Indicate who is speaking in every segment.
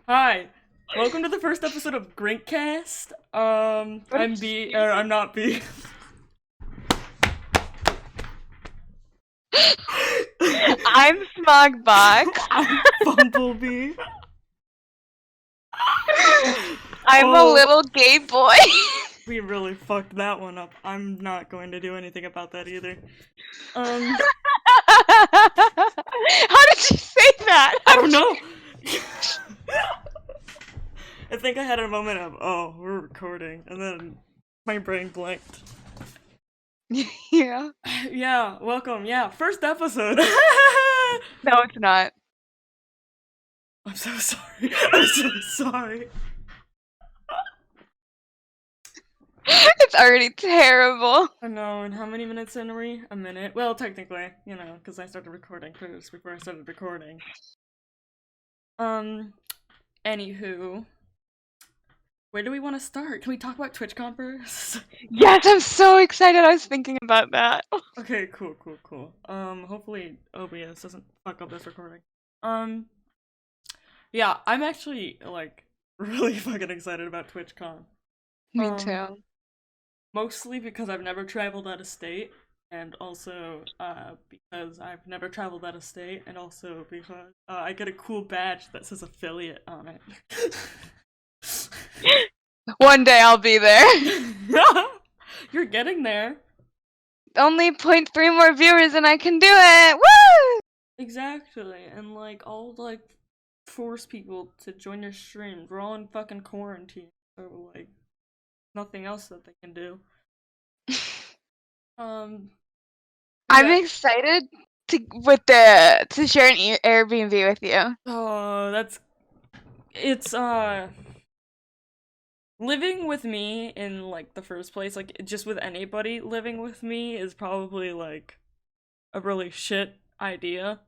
Speaker 1: Hi, welcome to the first episode of grinkcast. I'm B, or I'm not B.
Speaker 2: I'm Smogbach.
Speaker 1: I'm Bumblebee.
Speaker 2: I'm a little gay boy.
Speaker 1: We really fucked that one up. I'm not going to do anything about that either.
Speaker 2: How did you say that?
Speaker 1: I don't know. I think I had a moment of, oh, we're recording, and then my brain blanked.
Speaker 2: Yeah.
Speaker 1: Yeah, welcome. Yeah, first episode.
Speaker 2: No, it's not.
Speaker 1: I'm so sorry. I'm so sorry.
Speaker 2: It's already terrible.
Speaker 1: I know, and how many minutes in are we? A minute? Well, technically, you know, because I started recording first before I started recording. Anywho, where do we want to start? Can we talk about TwitchCon first?
Speaker 2: Yes, I'm so excited. I was thinking about that.
Speaker 1: Okay, cool. Hopefully OBS doesn't fuck up this recording. Yeah, I'm actually, like, really fucking excited about TwitchCon.
Speaker 2: Me too.
Speaker 1: Mostly because I've never traveled out of state, and also because I've never traveled out of state, and also because I get a cool badge that says affiliate on it.
Speaker 2: One day I'll be there.
Speaker 1: You're getting there.
Speaker 2: Only 0.3 more viewers and I can do it. Woo!
Speaker 1: Exactly, and like I'll like force people to join your streams. We're all in fucking quarantine, so like nothing else that they can do.
Speaker 2: I'm
Speaker 1: Yeah.
Speaker 2: excited to share an Airbnb with you.
Speaker 1: Oh, it's living with me in like the first place, like just with anybody living with me is probably like a really shit idea.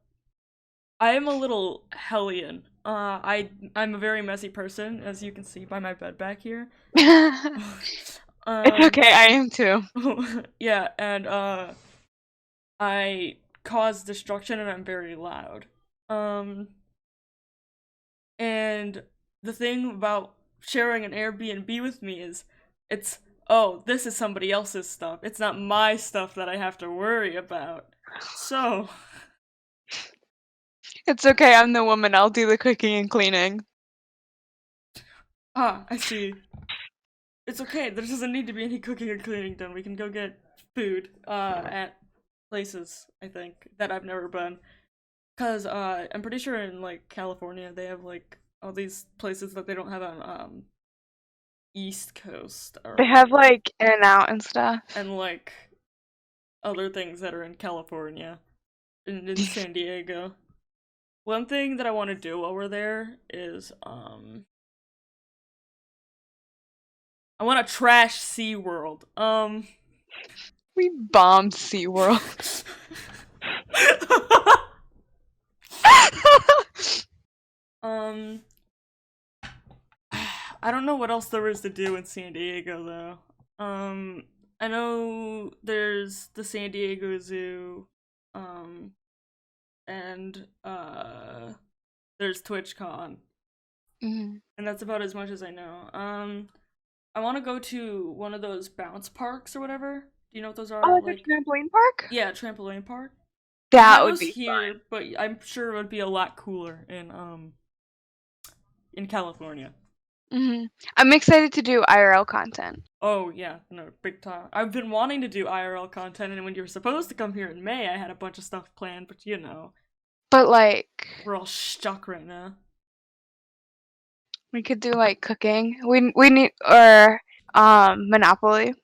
Speaker 1: I am a little hellion. I'm a very messy person, as you can see by my bed back here.
Speaker 2: It's okay, I am too.
Speaker 1: Yeah, and I cause destruction and I'm very loud. And the thing about sharing an Airbnb with me is it's, oh, this is somebody else's stuff. It's not my stuff that I have to worry about. So,
Speaker 2: It's okay, I'm the woman. I'll do the cooking and cleaning.
Speaker 1: I see. It's okay. There doesn't need to be any cooking or cleaning done. We can go get food at places, I think, that I've never been. Cause I'm pretty sure in like California they have like all these places that they don't have on East Coast or
Speaker 2: They have like In-N-Out and stuff.
Speaker 1: and like other things that are in California and in San Diego. One thing that I want to do while we're there is I want to trash SeaWorld.
Speaker 2: We bombed SeaWorld.
Speaker 1: um I don't know what else there is to do in San Diego though. I know there's the San Diego Zoo, and there's TwitchCon,
Speaker 2: Mm-hmm.
Speaker 1: and that's about as much as I know. I want to go to one of those bounce parks or whatever. Do you know what those are?
Speaker 2: Oh, like a trampoline park?
Speaker 1: Yeah, trampoline park.
Speaker 2: That
Speaker 1: Have
Speaker 2: would
Speaker 1: those
Speaker 2: be
Speaker 1: here,
Speaker 2: fun.
Speaker 1: but I'm sure it would be a lot cooler in California.
Speaker 2: Mm-hmm. I'm excited to do IRL content.
Speaker 1: Oh yeah, no, big time. I've been wanting to do IRL content, and when you were supposed to come here in May, I had a bunch of stuff planned, but you know,
Speaker 2: But like,
Speaker 1: we're all stuck right now.
Speaker 2: we could do like cooking. We need or Monopoly.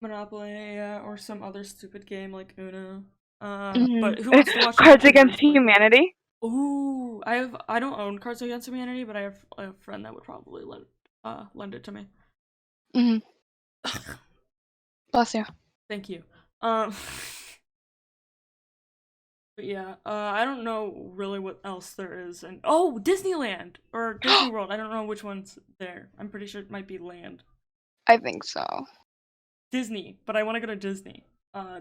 Speaker 1: Monopoly, yeah, or some other stupid game like Uno.
Speaker 2: Mm-hmm.
Speaker 1: But who wants to watch
Speaker 2: Cards
Speaker 1: YouTubers
Speaker 2: Against
Speaker 1: play?
Speaker 2: Humanity.
Speaker 1: Ooh, I don't own Cards Against Humanity, but I have a friend that would probably lend it to me.
Speaker 2: Mm-hmm. Bless you.
Speaker 1: Thank you. But yeah, I don't know really what else there is, and oh, Disneyland or Disney World. I don't know which one's there. I'm pretty sure it might be Land.
Speaker 2: I think so.
Speaker 1: Disney, but I want to go to Disney.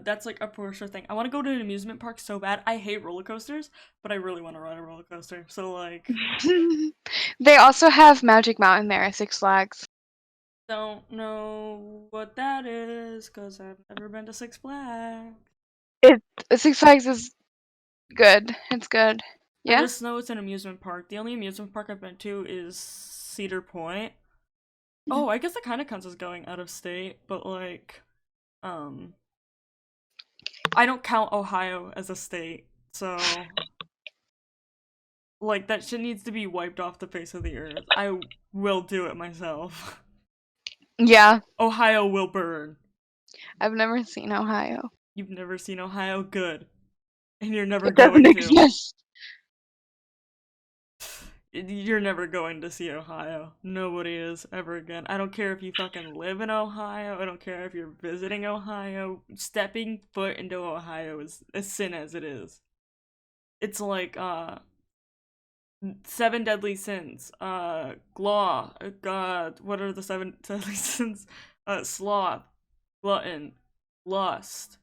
Speaker 1: That's like a for sure thing. I want to go to an amusement park so bad. I hate roller coasters, but I really want to ride a roller coaster. So like,
Speaker 2: They also have Magic Mountain there at Six Flags.
Speaker 1: Don't know what that is because I've never been to Six Flags.
Speaker 2: Six Flags is good. It's good.
Speaker 1: I
Speaker 2: Yeah?
Speaker 1: just know it's an amusement park. The only amusement park I've been to is Cedar Point. Oh, I guess that kind of counts as going out of state, but like, um, I don't count Ohio as a state, so like that shit needs to be wiped off the face of the earth. I will do it myself.
Speaker 2: Yeah.
Speaker 1: Ohio will burn.
Speaker 2: I've never seen Ohio.
Speaker 1: You've never seen Ohio? Good. And you're never
Speaker 2: It doesn't
Speaker 1: going to.
Speaker 2: exist.
Speaker 1: You're never going to see Ohio. Nobody is ever again. I don't care if you fucking live in Ohio. I don't care if you're visiting Ohio. Stepping foot into Ohio is a sin as it is. It's like, seven deadly sins. Glaw. God, what are the seven deadly sins? Sloth, glutton, lust,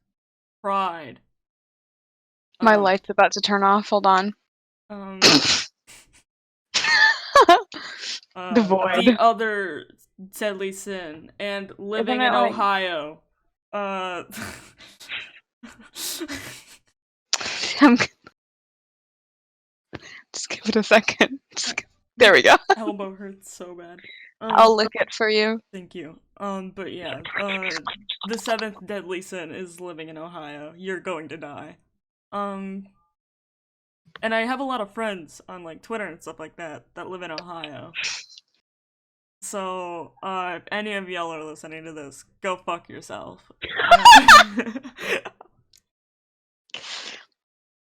Speaker 1: pride.
Speaker 2: My
Speaker 1: Um,
Speaker 2: light's about to turn off. Hold on.
Speaker 1: um,
Speaker 2: The
Speaker 1: the
Speaker 2: void.
Speaker 1: other deadly sin, and living
Speaker 2: Isn't it
Speaker 1: in
Speaker 2: like
Speaker 1: Ohio.
Speaker 2: I'm just give it a second. There we go.
Speaker 1: Elbow hurts so bad.
Speaker 2: I'll lick it for you.
Speaker 1: Thank you. But yeah, the seventh deadly sin is living in Ohio. You're going to die. And I have a lot of friends on like Twitter and stuff like that that live in Ohio. So, if any of y'all are listening to this, go fuck yourself.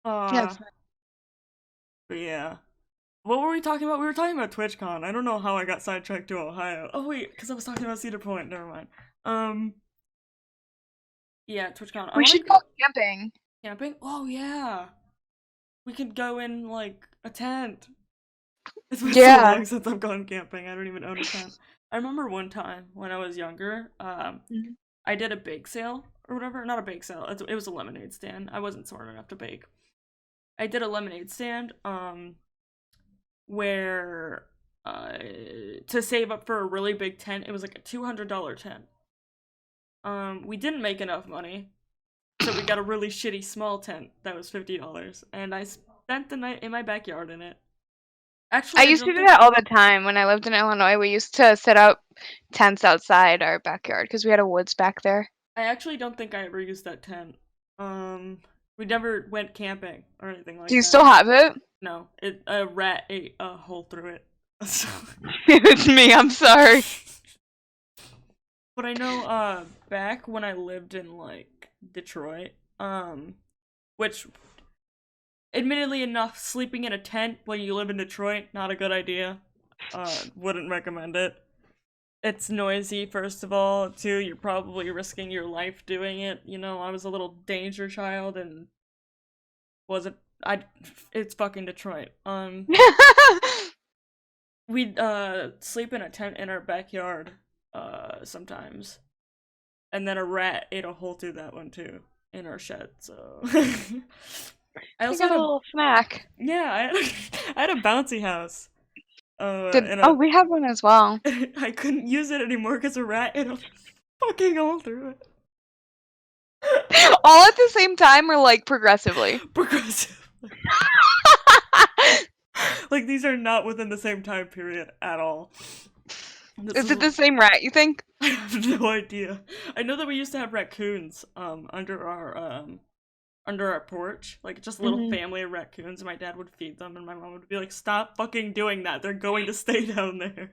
Speaker 2: Yes.
Speaker 1: But yeah. What were we talking about? We were talking about TwitchCon. I don't know how I got sidetracked to Ohio. Oh wait, because I was talking about Cedar Point. Never mind. Yeah, TwitchCon. I
Speaker 2: We
Speaker 1: want to
Speaker 2: should
Speaker 1: go
Speaker 2: go camping.
Speaker 1: camping. Oh yeah, we could go in like a tent. It's been so
Speaker 2: Yeah.
Speaker 1: long since I've gone camping. I don't even own a tent. I remember one time when I was younger. I did a bake sale or whatever. Not a bake sale. It was a lemonade stand. I wasn't smart enough to bake. I did a lemonade stand. Where to save up for a really big tent, it was like a $200 tent. We didn't make enough money, so we got a really shitty small tent that was $50, and I spent the night in my backyard in it. Actually,
Speaker 2: I
Speaker 1: I
Speaker 2: used to
Speaker 1: don't
Speaker 2: do
Speaker 1: think
Speaker 2: that all the time when I lived in Illinois. We used to set up tents outside our backyard because we had a woods back there.
Speaker 1: I actually don't think I ever used that tent. We never went camping or anything like
Speaker 2: Do you
Speaker 1: that.
Speaker 2: still have it?
Speaker 1: No, a rat ate a hole through it.
Speaker 2: It's me. I'm sorry.
Speaker 1: But I know, back when I lived in, like, Detroit, which, admittedly enough, sleeping in a tent when you live in Detroit, not a good idea. Wouldn't recommend it. It's noisy, first of all. Two, you're probably risking your life doing it. You know, I was a little danger child and wasn't, it's fucking Detroit. We'd, sleep in a tent in our backyard, sometimes. And then a rat ate a hole through that one too in our shed. So I also
Speaker 2: got a little snack.
Speaker 1: yeah, I had a bouncy house.
Speaker 2: We have one as well.
Speaker 1: I couldn't use it anymore because a rat ate a fucking hole through it.
Speaker 2: All at the same time or like progressively?
Speaker 1: Progressively. Like these are not within the same time period at all.
Speaker 2: Is it the same rat, you think?
Speaker 1: I have no idea. I know that we used to have raccoons under our porch, like just a little family of raccoons, and my dad would feed them and my mom would be like, "Stop fucking doing that. They're going to stay down there."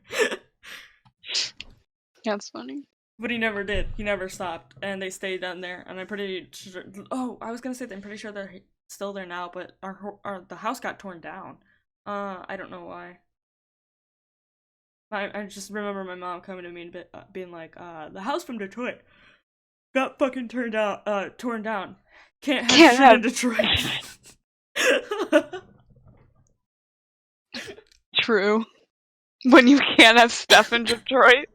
Speaker 2: That's funny.
Speaker 1: But he never did. He never stopped, and they stayed down there. And I'm pretty sure. Oh, I was gonna say that I'm pretty sure they're still there now, but the house got torn down. I don't know why. I just remember my mom coming to me and being like, the house from Detroit got fucking torn down. Can't have shit in Detroit.
Speaker 2: True. When you can't have stuff in Detroit.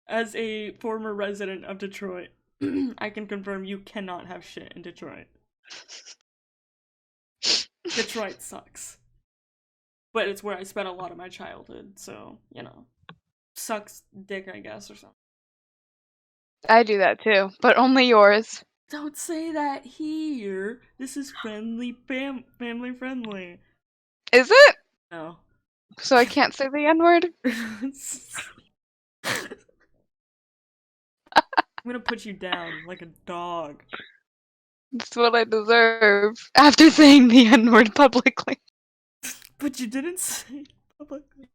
Speaker 1: As a former resident of Detroit, I can confirm you cannot have shit in Detroit. Detroit sucks. but it's where I spent a lot of my childhood, so, sucks dick, I guess, or something.
Speaker 2: I do that too, but only yours.
Speaker 1: Don't say that here. This is family friendly.
Speaker 2: Is it?
Speaker 1: No.
Speaker 2: So I can't say the N-word?
Speaker 1: I'm gonna put you down like a dog.
Speaker 2: That's what I deserve after saying the N-word publicly.
Speaker 1: But you didn't say it publicly.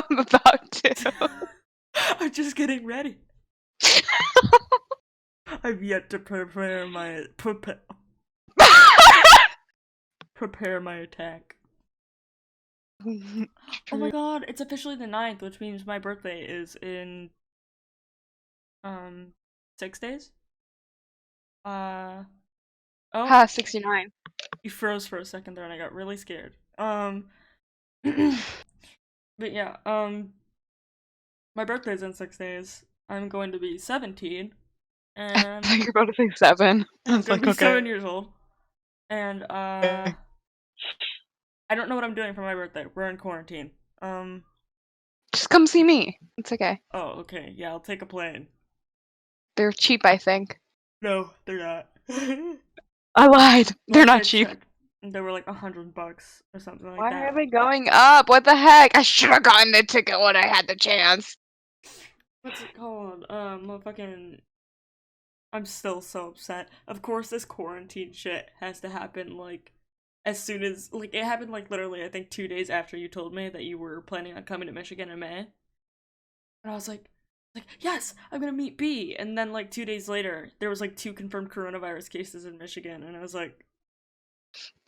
Speaker 2: I'm about to.
Speaker 1: I'm just getting ready. I've yet to prepare my attack. Oh my god, it's officially the 9th, which means my birthday is in 6 days. Oh,
Speaker 2: 69.
Speaker 1: you froze for a second there and I got really scared. But yeah, my birthday's in 6 days. I'm going to be 17, and
Speaker 2: I thought you were about to say 7. I
Speaker 1: I'm
Speaker 2: was
Speaker 1: gonna
Speaker 2: like,
Speaker 1: be
Speaker 2: okay.
Speaker 1: 7 years old. And I don't know what I'm doing for my birthday. We're in quarantine.
Speaker 2: Just come see me. It's okay.
Speaker 1: Oh, okay. Yeah, I'll take a plane.
Speaker 2: They're cheap, I think.
Speaker 1: No, they're not.
Speaker 2: I lied. They're not
Speaker 1: I
Speaker 2: cheap.
Speaker 1: checked, they were like $100 or something like
Speaker 2: Why
Speaker 1: that.
Speaker 2: are they going up? What the heck? I should have gotten the ticket when I had the chance.
Speaker 1: What's it called? Motherfucking. I'm still so upset. Of course, this quarantine shit has to happen, like, as soon as. Like, it happened, like, literally, I think 2 days after you told me that you were planning on coming to Michigan in May. And I was like, yes, I'm gonna meet B. And then, like, 2 days later, there was, like, 2 confirmed coronavirus cases in Michigan. And I was like.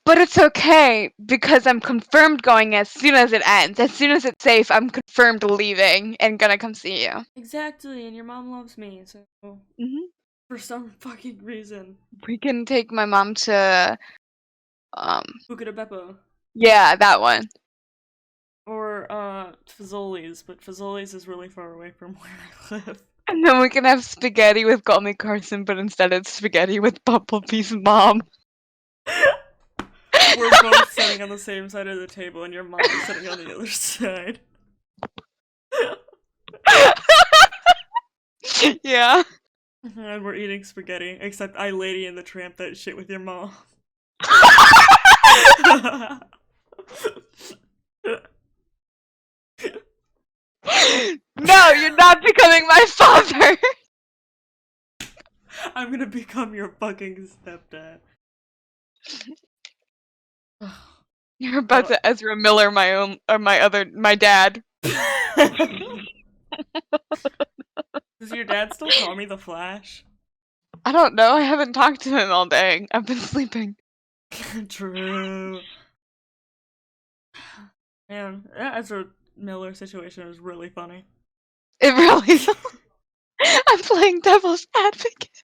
Speaker 2: But it's okay, because I'm confirmed going as soon as it ends. As soon as it's safe, I'm confirmed leaving and gonna come see you.
Speaker 1: Exactly, and your mom loves me, so. For some fucking reason.
Speaker 2: We can take my mom to,
Speaker 1: Buca de Beppo.
Speaker 2: yeah, that one.
Speaker 1: Or, Fazoli's, but Fazoli's is really far away from where I live.
Speaker 2: And then we can have spaghetti with Call Me Carson, but instead it's spaghetti with Bumblebee's mom.
Speaker 1: We're both sitting on the same side of the table, and your mom is sitting on the other side.
Speaker 2: Yeah.
Speaker 1: And we're eating spaghetti, except I Lady and the Tramp that shit with your mom.
Speaker 2: No, you're not becoming my father!
Speaker 1: I'm gonna become your fucking stepdad.
Speaker 2: You're about to Ezra Miller my dad.
Speaker 1: Does your dad still call me the Flash?
Speaker 2: I don't know, I haven't talked to him all day. I've been sleeping.
Speaker 1: True. Man, that Ezra Miller situation is really funny.
Speaker 2: It really is. I'm playing devil's advocate.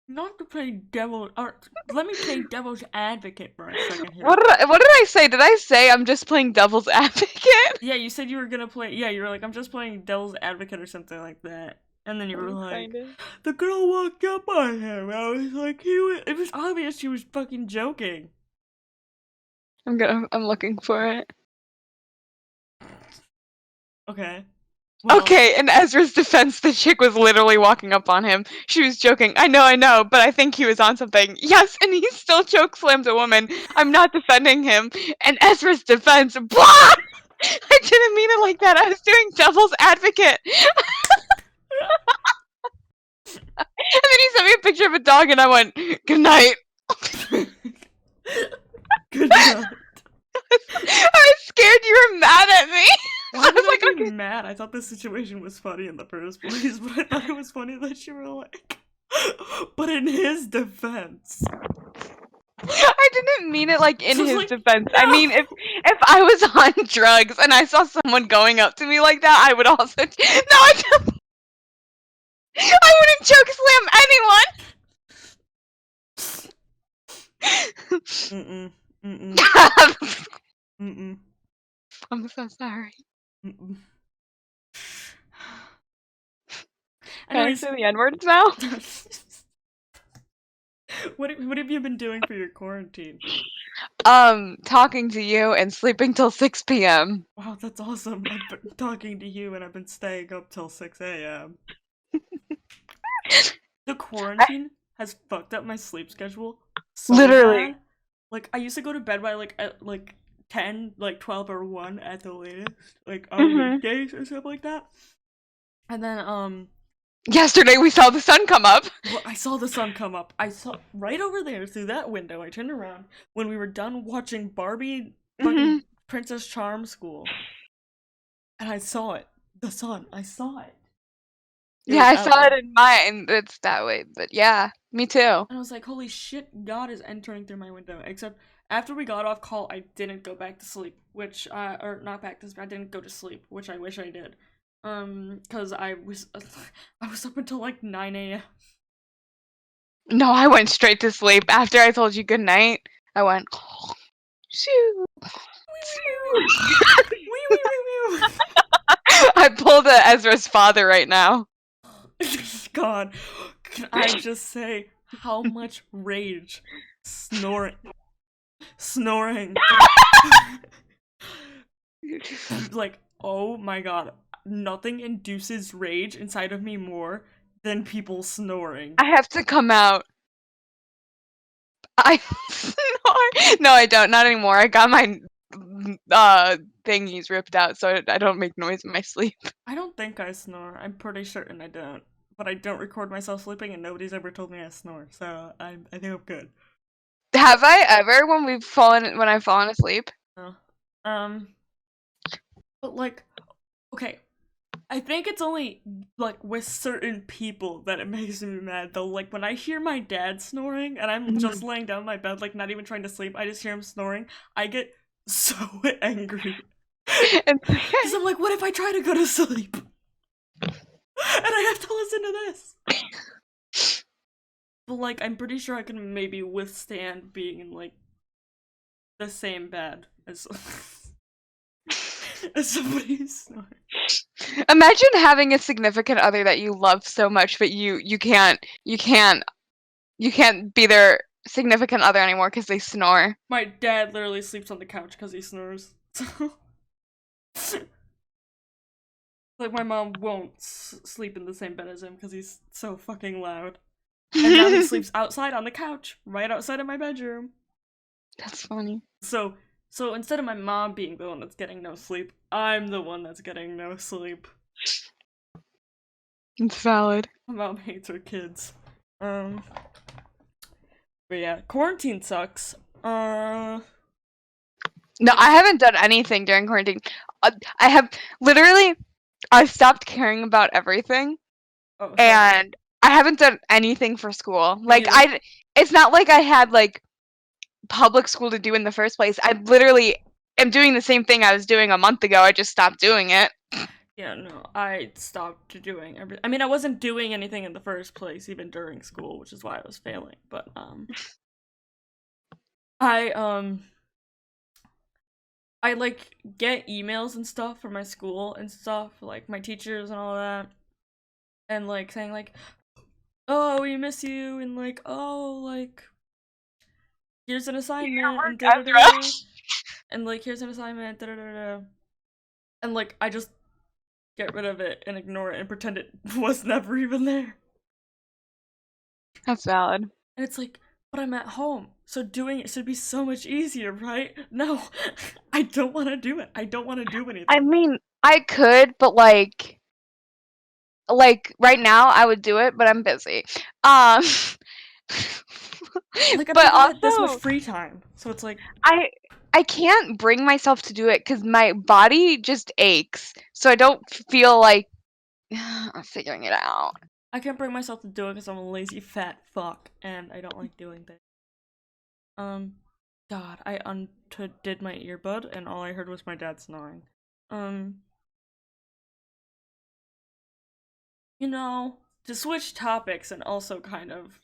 Speaker 1: Not to play devil, or let me play devil's advocate for a second here.
Speaker 2: What did I say? Did I say I'm just playing devil's advocate?
Speaker 1: Yeah, you said you were gonna play. Yeah, you were like, I'm just playing devil's advocate or something like that. And then you were like, the girl walked up on him. I was like, it was obvious she was fucking joking.
Speaker 2: I'm looking for it.
Speaker 1: Okay. Well,
Speaker 2: okay, in Ezra's defense, the chick was literally walking up on him. She was joking. I know, but I think he was on something. Yes, and he still choke slammed a woman. I'm not defending him. And Ezra's defense, blah! I didn't mean it like that. I was doing devil's advocate. And then he sent me a picture of a dog, and I went, good night.
Speaker 1: Good night.
Speaker 2: I was scared you were mad at me.
Speaker 1: Why was I like, mad? I thought this situation was funny in the first place, but I thought it was funny that you were like, but in his defense.
Speaker 2: I didn't mean it like in his defense.
Speaker 1: No.
Speaker 2: I mean, if I was on drugs and I saw someone going up to me like that, I would also. No, I don't. I wouldn't choke slam anyone. I'm so sorry. Can I say the N-words now?
Speaker 1: What have you been doing for your quarantine?
Speaker 2: talking to you and sleeping till 6 p.m.
Speaker 1: Wow, that's awesome. I've been talking to you and I've been staying up till 6 a.m. The quarantine has fucked up my sleep schedule so
Speaker 2: Literally.
Speaker 1: bad. Like, I used to go to bed by at 10, 12 or 1 at the latest, like on
Speaker 2: Hmm.
Speaker 1: weekdays or stuff like that. And then
Speaker 2: Yesterday we saw the sun come up.
Speaker 1: well, I saw the sun come up. I saw right over there through that window. I turned around when we were done watching Barbie
Speaker 2: Hmm.
Speaker 1: fucking Princess Charm School. And I saw it. The sun. I saw it. It
Speaker 2: Yeah,
Speaker 1: was
Speaker 2: I
Speaker 1: out
Speaker 2: saw it
Speaker 1: there.
Speaker 2: in mine. It's that way, but yeah, me too.
Speaker 1: And I was like, holy shit, God is entering through my window. Except after we got off call, I didn't go back to sleep, which, or not back to sleep, I didn't go to sleep, which I wish I did. Cause I was up until like 9 a.m.
Speaker 2: No, I went straight to sleep after I told you good night. I went, shoo.
Speaker 1: Wee wee wee wee.
Speaker 2: I pulled a Ezra's father right now.
Speaker 1: God, can I just say how much rage, snoring, like, oh my god, nothing induces rage inside of me more than people snoring.
Speaker 2: I have to come out. I snore. No, I don't. Not anymore. I got my thingies ripped out, so I don't make noise in my sleep.
Speaker 1: I don't think I snore. I'm pretty certain I don't. But I don't record myself sleeping, and nobody's ever told me I snore, so I think I'm good.
Speaker 2: Have I ever when I've fallen asleep?
Speaker 1: No. But like, okay, I think it's only like with certain people that it makes me mad though. Like when I hear my dad snoring and I'm just laying down in my bed, like not even trying to sleep, I just hear him snoring, I get so angry. Because I'm like, what if I try to go to sleep? And I have to listen to this. But like, I'm pretty sure I can maybe withstand being in like the same bed as as somebody who's snoring.
Speaker 2: Imagine having a significant other that you love so much, but you can't be their significant other anymore because they snore.
Speaker 1: My dad literally sleeps on the couch because he snores. Like my mom won't sleep in the same bed as him because he's so fucking loud. And now he sleeps outside on the couch, right outside of my bedroom.
Speaker 2: That's funny.
Speaker 1: So instead of my mom being the one that's getting no sleep, I'm the one that's getting no sleep.
Speaker 2: It's valid.
Speaker 1: My mom hates her kids. But yeah, quarantine sucks.
Speaker 2: No, I haven't done anything during quarantine. I have literally, I stopped caring about everything, and I haven't done anything for school. Like it's not like I had like public school to do in the first place. I literally am doing the same thing I was doing a month ago. I just stopped doing it.
Speaker 1: Yeah, no, I stopped doing everything. I mean, I wasn't doing anything in the first place, even during school, which is why I was failing. But I like get emails and stuff from my school and stuff, like my teachers and all that, and like saying like, "Oh, we miss you," and like, "Oh, like here's an assignment," and da da da, and like here's an assignment, da da da, and like I just get rid of it and ignore it and pretend it was never even there.
Speaker 2: That's valid.
Speaker 1: And it's like, but I'm at home, so doing it should be so much easier, right? No, I don't want to do it. I don't want to do anything.
Speaker 2: I mean, I could, but like right now I would do it, but I'm busy.
Speaker 1: Like, I
Speaker 2: but
Speaker 1: don't have this
Speaker 2: also
Speaker 1: much free time, so it's like
Speaker 2: I can't bring myself to do it because my body just aches, so I don't feel like I'm figuring it out.
Speaker 1: I can't bring myself to do it because I'm a lazy fat fuck and I don't like doing things. God, I undid my earbud and all I heard was my dad snoring. You know, to switch topics and also kind of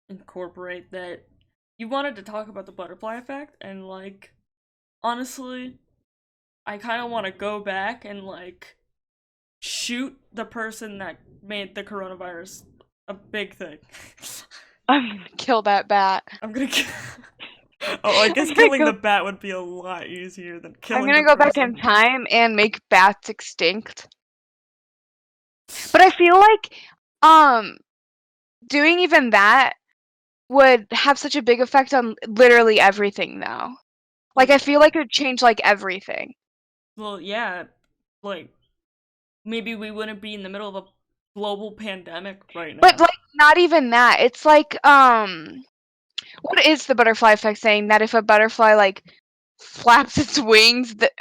Speaker 1: incorporate that you wanted to talk about the butterfly effect, and like honestly, I kind of want to go back and like shoot the person that made the coronavirus a big thing.
Speaker 2: I'm gonna kill that bat.
Speaker 1: I'm gonna kill Oh, I guess
Speaker 2: I'm gonna
Speaker 1: killing
Speaker 2: go.
Speaker 1: the bat would be a lot easier than
Speaker 2: I'm
Speaker 1: killing
Speaker 2: gonna
Speaker 1: the
Speaker 2: go back in
Speaker 1: person.
Speaker 2: time and make bats extinct. But I feel like, um, doing even that would have such a big effect on literally everything, though.
Speaker 1: Well,
Speaker 2: Like, I
Speaker 1: yeah.
Speaker 2: feel like it would change like everything.
Speaker 1: Well, yeah. Like maybe we wouldn't be in the middle of a global pandemic right
Speaker 2: But
Speaker 1: now.
Speaker 2: like, not even that. It's like, what is the butterfly effect saying? That if a butterfly like flaps its wings, that,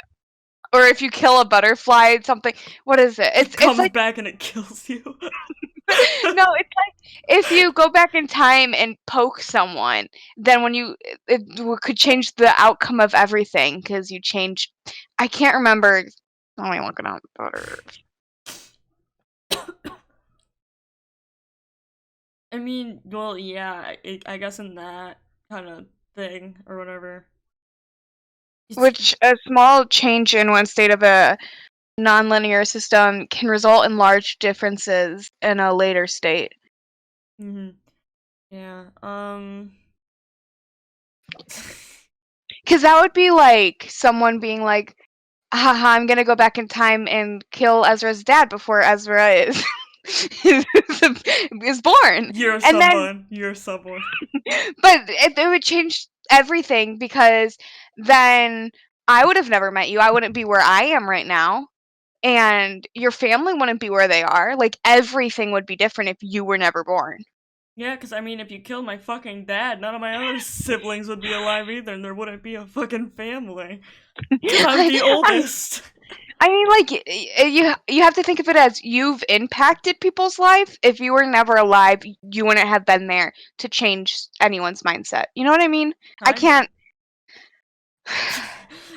Speaker 2: or if you kill a butterfly, something. What is it?
Speaker 1: It
Speaker 2: It's
Speaker 1: comes
Speaker 2: like
Speaker 1: back and it kills you.
Speaker 2: no, it's like if you go back in time and poke someone, then when you could change the outcome of everything because you change. I can't remember. Let me look it up. Butter.
Speaker 1: I mean, well, yeah, I guess in that kind of thing or whatever. It's
Speaker 2: Which a small change in one state of a nonlinear system can result in large differences in a later state.
Speaker 1: mhm. Yeah.
Speaker 2: Because that would be like someone being like, haha, I'm gonna go back in time and kill Ezra's dad before Ezra is is born.
Speaker 1: You're
Speaker 2: And then
Speaker 1: someone. You're someone.
Speaker 2: but it would change everything because then I would have never met you. I wouldn't be where I am right now. And your family wouldn't be where they are. Like everything would be different if you were never born.
Speaker 1: Yeah, because I mean, if you killed my fucking dad, none of my other siblings would be alive either, and there wouldn't be a fucking family. Because I'm the
Speaker 2: I,
Speaker 1: oldest.
Speaker 2: I mean, like you have to think of it as you've impacted people's life. If you were never alive, you wouldn't have been there to change anyone's mindset. You know what I mean? I
Speaker 1: Kind of.
Speaker 2: can't.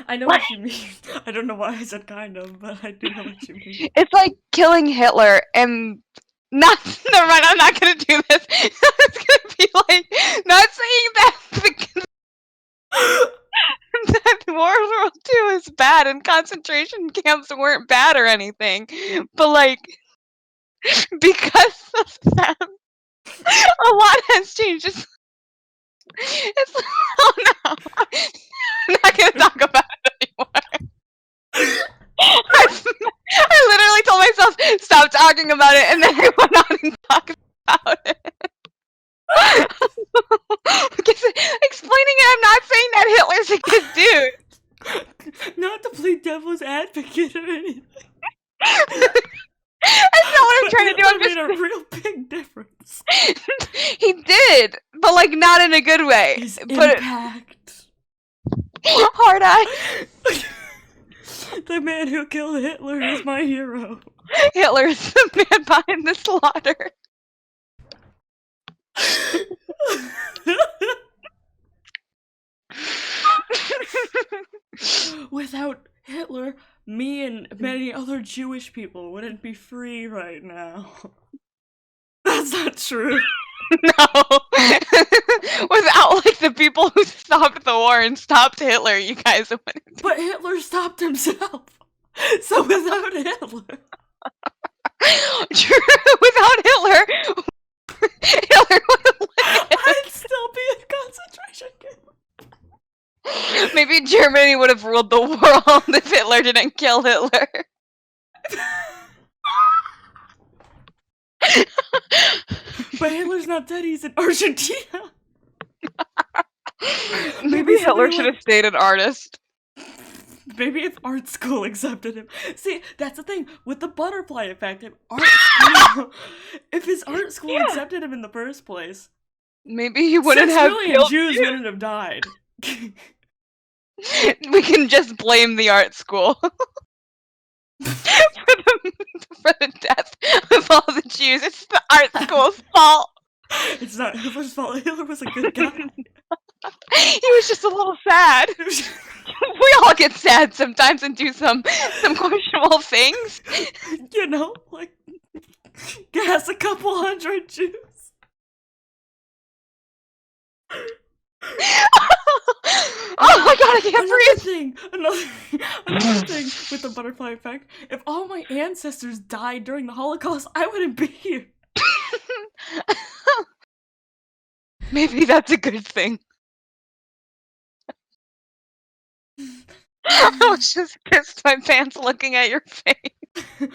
Speaker 1: I know what you mean. I don't know why I said kind of, but I do know what you mean.
Speaker 2: It's like killing Hitler and not. Never mind. I'm not gonna do this. It's gonna be like not saying that that World War II is bad and concentration camps weren't bad or anything, but like because of them, a lot has changed. It's oh no, I'm not gonna talk about it anymore. I literally told myself stop talking about it, and then I went on and talked about it. Because explaining it, I'm not saying that Hitler's a good dude.
Speaker 1: Not to play devil's advocate or anything.
Speaker 2: That's not what I'm
Speaker 1: But
Speaker 2: trying to do.
Speaker 1: Hitler
Speaker 2: I'm
Speaker 1: made a
Speaker 2: just
Speaker 1: real big difference.
Speaker 2: he did, but like not in a good way.
Speaker 1: His
Speaker 2: But
Speaker 1: impact.
Speaker 2: hard eye.
Speaker 1: The man who killed Hitler is my hero.
Speaker 2: Hitler is the man behind the slaughter.
Speaker 1: Without Hitler, me and many other Jewish people wouldn't be free right now. That's not true.
Speaker 2: No. Without like the people who stopped the war and stopped Hitler, you guys wouldn't.
Speaker 1: But Hitler stopped himself. So without Hitler.
Speaker 2: True. Without Hitler, Hitler would have
Speaker 1: I'd still be in concentration camp.
Speaker 2: Maybe Germany would have ruled the world if Hitler didn't kill Hitler.
Speaker 1: But Hitler's not dead, he's in Argentina.
Speaker 2: Maybe Hitler
Speaker 1: somebody
Speaker 2: should have stayed an artist.
Speaker 1: Maybe if art school accepted him. See, that's the thing with the butterfly effect. If art school, if his art school accepted him in the first place,
Speaker 2: maybe he wouldn't
Speaker 1: 6
Speaker 2: have
Speaker 1: million
Speaker 2: killed
Speaker 1: Jews
Speaker 2: you.
Speaker 1: wouldn't have died.
Speaker 2: We can just blame the art school for the death of all the Jews. It's the art school's fault.
Speaker 1: It's not Hitler's fault. Hitler was a good guy.
Speaker 2: He was just a little sad. We all get sad sometimes and do some questionable things.
Speaker 1: You know, like gas a couple hundred Jews.
Speaker 2: Oh my god, I can't breathe.
Speaker 1: Another thing with the butterfly effect. If all my ancestors died during the Holocaust, I wouldn't be here.
Speaker 2: Maybe that's a good thing. I was just pissed my pants looking at your face.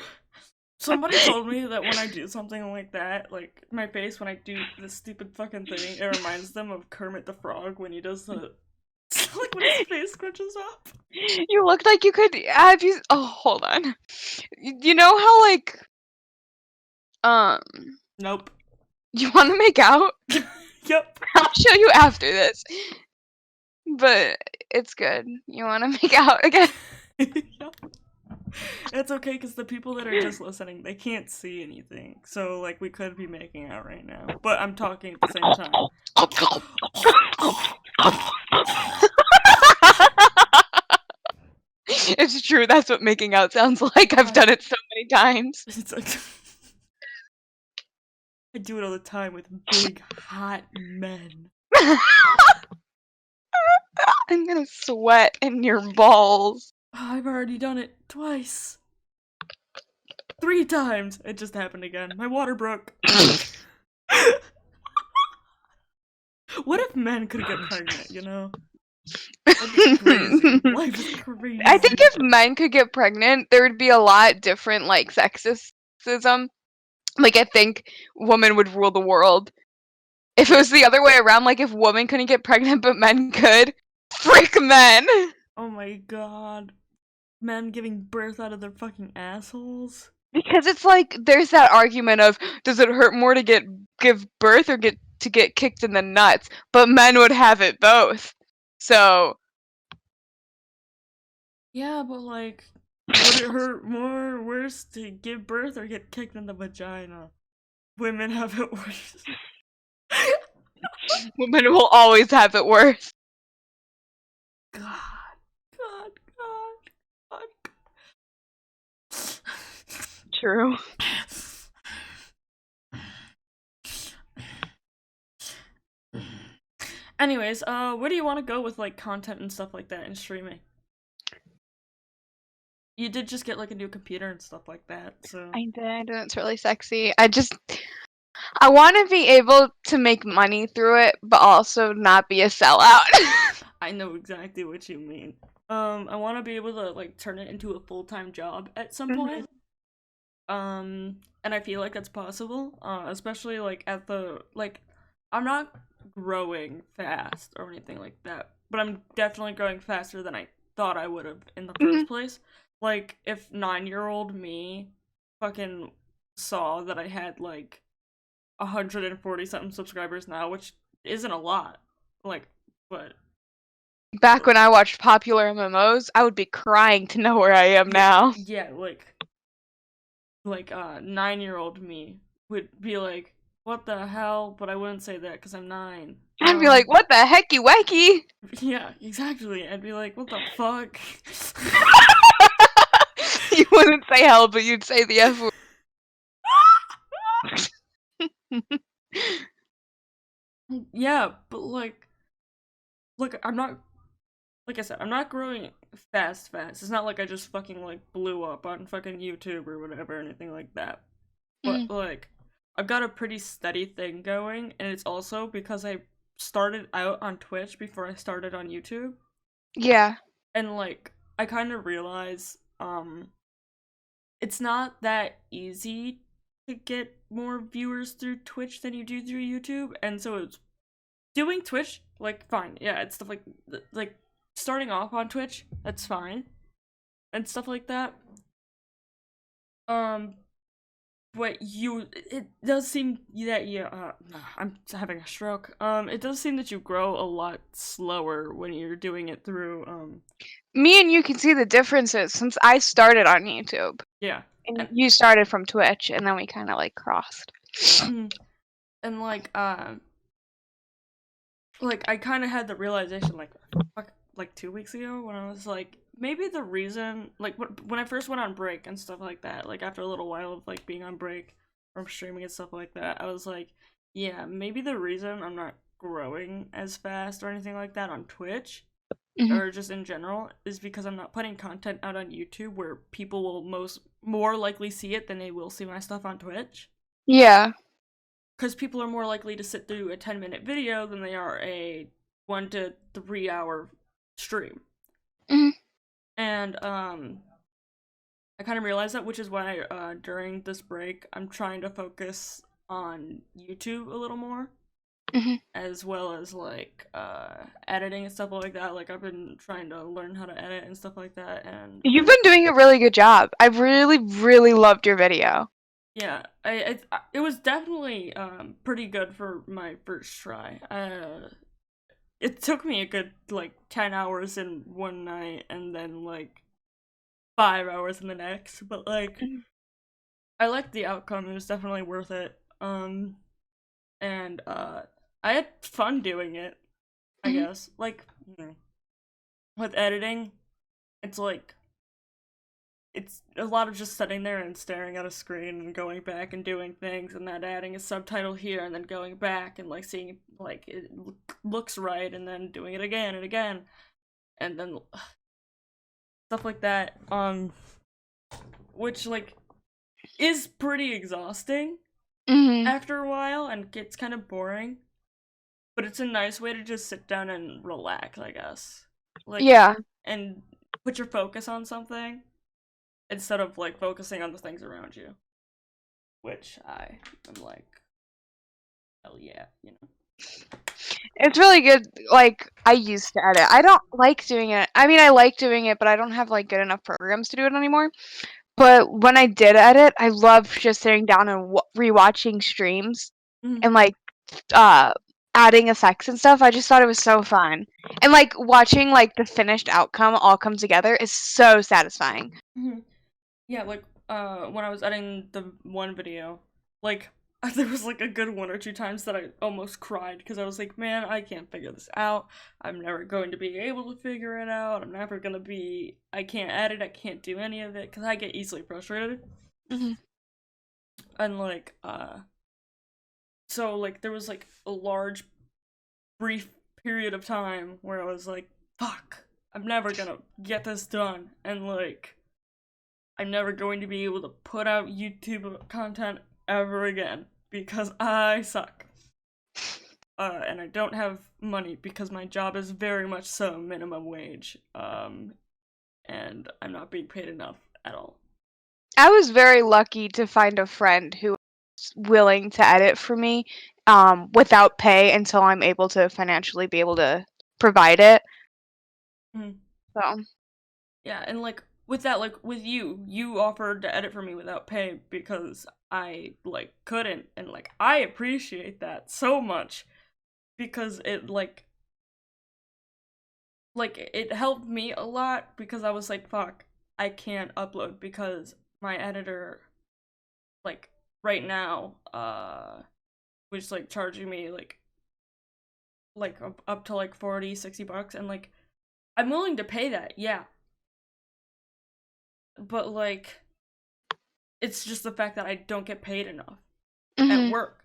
Speaker 1: Somebody told me that when I do something like that, like my face when I do this stupid fucking thing, it reminds them of Kermit the Frog when he does the like when his face scrunches up.
Speaker 2: You looked like you could have you. Oh, hold on. You know how like um
Speaker 1: Nope.
Speaker 2: you want to make out?
Speaker 1: Yep.
Speaker 2: I'll show you after this. But it's good. You want to make out again?
Speaker 1: Yep. It's okay because the people that are just listening, they can't see anything. So like we could be making out right now, but I'm talking at the same time.
Speaker 2: It's true. That's what making out sounds like. I've done it so many times.
Speaker 1: It's like I do it all the time with big hot men.
Speaker 2: I'm gonna sweat in your balls.
Speaker 1: I've already done it twice. 3 times. It just happened again. My water broke. What if men could get pregnant, you know? That'd be crazy. Life is crazy.
Speaker 2: I think if men could get pregnant, there would be a lot different, like, sexism. Like, I think women would rule the world. If it was the other way around, like, if women couldn't get pregnant but men could, frick men!
Speaker 1: Oh my god. Men giving birth out of their fucking assholes?
Speaker 2: Because it's like, there's that argument of, does it hurt more to give birth or to get kicked in the nuts? But men would have it both. So...
Speaker 1: Yeah, but like, would it hurt more or worse to give birth or get kicked in the vagina? Women have it worse.
Speaker 2: Women will always have it worse.
Speaker 1: God, God, God, God.
Speaker 2: True.
Speaker 1: Anyways, where do you want to go with like content and stuff like that and streaming? You did just get like a new computer and stuff like that, so
Speaker 2: I did. It's really sexy. I want to be able to make money through it, but also not be a sellout.
Speaker 1: I know exactly what you mean. I want to be able to like turn it into a full-time job at some point. And I feel like that's possible. Especially like at the like, I'm not growing fast or anything like that, but I'm definitely growing faster than I thought I would have in the first place. Like, if 9-year-old me fucking saw that I had like 140 something subscribers now, which isn't a lot, like, but
Speaker 2: Back when I watched popular MMOs, I would be crying to know where I am now.
Speaker 1: yeah, like 9-year-old me would be like, what the hell? But I wouldn't say that because I'm 9.
Speaker 2: I'd be like, what the hecky wacky?
Speaker 1: Yeah, exactly. I'd be like, what the fuck?
Speaker 2: You wouldn't say hell, but you'd say the F word.
Speaker 1: Yeah, but like, look, I'm not, like I said, I'm not growing fast. It's not like I just fucking like blew up on fucking YouTube or whatever, or anything like that. But like, I've got a pretty steady thing going, and it's also because I started out on Twitch before I started on YouTube.
Speaker 2: Yeah.
Speaker 1: And like, I kind of realize, it's not that easy to get more viewers through Twitch than you do through YouTube, and so it's doing Twitch, like, fine, yeah, it's stuff like starting off on Twitch, that's fine, and stuff like that. But it does seem that I'm having a stroke. It does seem that you grow a lot slower when you're doing it through,
Speaker 2: Me and you can see the differences since I started on YouTube.
Speaker 1: Yeah.
Speaker 2: And you started from Twitch, and then we kind of, like, crossed.
Speaker 1: And, like, I kind of had the realization, like 2 weeks ago when I was like, maybe the reason, like, when I first went on break and stuff like that, like, after a little while of, like, being on break from streaming and stuff like that, I was like, yeah, maybe the reason I'm not growing as fast or anything like that on Twitch, or just in general, is because I'm not putting content out on YouTube where people will more likely see it than they will see my stuff on Twitch.
Speaker 2: Yeah.
Speaker 1: Because people are more likely to sit through a 10-minute video than they are a 1 to 3 hour stream. And I kind of realized that, which is why during this break I'm trying to focus on YouTube a little more,
Speaker 2: Mhm.
Speaker 1: as well as like editing and stuff like that. Like I've been trying to learn how to edit and stuff like that, and
Speaker 2: You've been doing a really good job. I really, really loved your video.
Speaker 1: yeah, it was definitely pretty good for my first try. It took me a good like 10 hours in one night, and then like 5 hours in the next. But like
Speaker 2: Mhm.
Speaker 1: I liked the outcome. It was definitely worth it. And I had fun doing it. I
Speaker 2: Mhm.
Speaker 1: guess like with editing, it's like it's a lot of just sitting there and staring at a screen and going back and doing things and then adding a subtitle here and then going back and like seeing like it looks right and then doing it again and again and then stuff like that. Which like is pretty exhausting
Speaker 2: Mhm.
Speaker 1: after a while and gets kind of boring. But it's a nice way to just sit down and relax, I guess. Like,
Speaker 2: Yeah.
Speaker 1: and put your focus on something instead of like focusing on the things around you. Which I am like, hell yeah, you know.
Speaker 2: It's really good. Like, I used to edit. I don't like doing it. I mean, I like doing it, but I don't have like good enough programs to do it anymore. But when I did edit, I loved just sitting down and rewatching streams
Speaker 1: Mm-hmm.
Speaker 2: and like uh adding effects and stuff. I just thought it was so fun. And like watching like the finished outcome all come together is so satisfying.
Speaker 1: Mm-hmm. Yeah, like when I was editing the one video, like there was like a good one or two times that I almost cried because I was like, man, I can't figure this out. I'm never going to be able to figure it out. I'm never gonna be. I can't edit. I can't do any of it because I get easily frustrated.
Speaker 2: Hmm.
Speaker 1: And like so like there was like a large brief period of time where I was like, fuck, I'm never gonna get this done, and like I'm never going to be able to put out YouTube content ever again because I suck. And I don't have money because my job is very much so minimum wage. And I'm not being paid enough at all.
Speaker 2: I was very lucky to find a friend who was willing to edit for me without pay until I'm able to financially be able to provide it.
Speaker 1: Mm.
Speaker 2: So,
Speaker 1: Yeah, and like with that, like with you, you offered to edit for me without pay because I like couldn't, and like I appreciate that so much because it like it helped me a lot because I was like, fuck, I can't upload because my editor like right now was like charging me like up to like 40-60 bucks, and like I'm willing to pay that, yeah, but like it's just the fact that I don't get paid enough at
Speaker 2: hmm.
Speaker 1: work,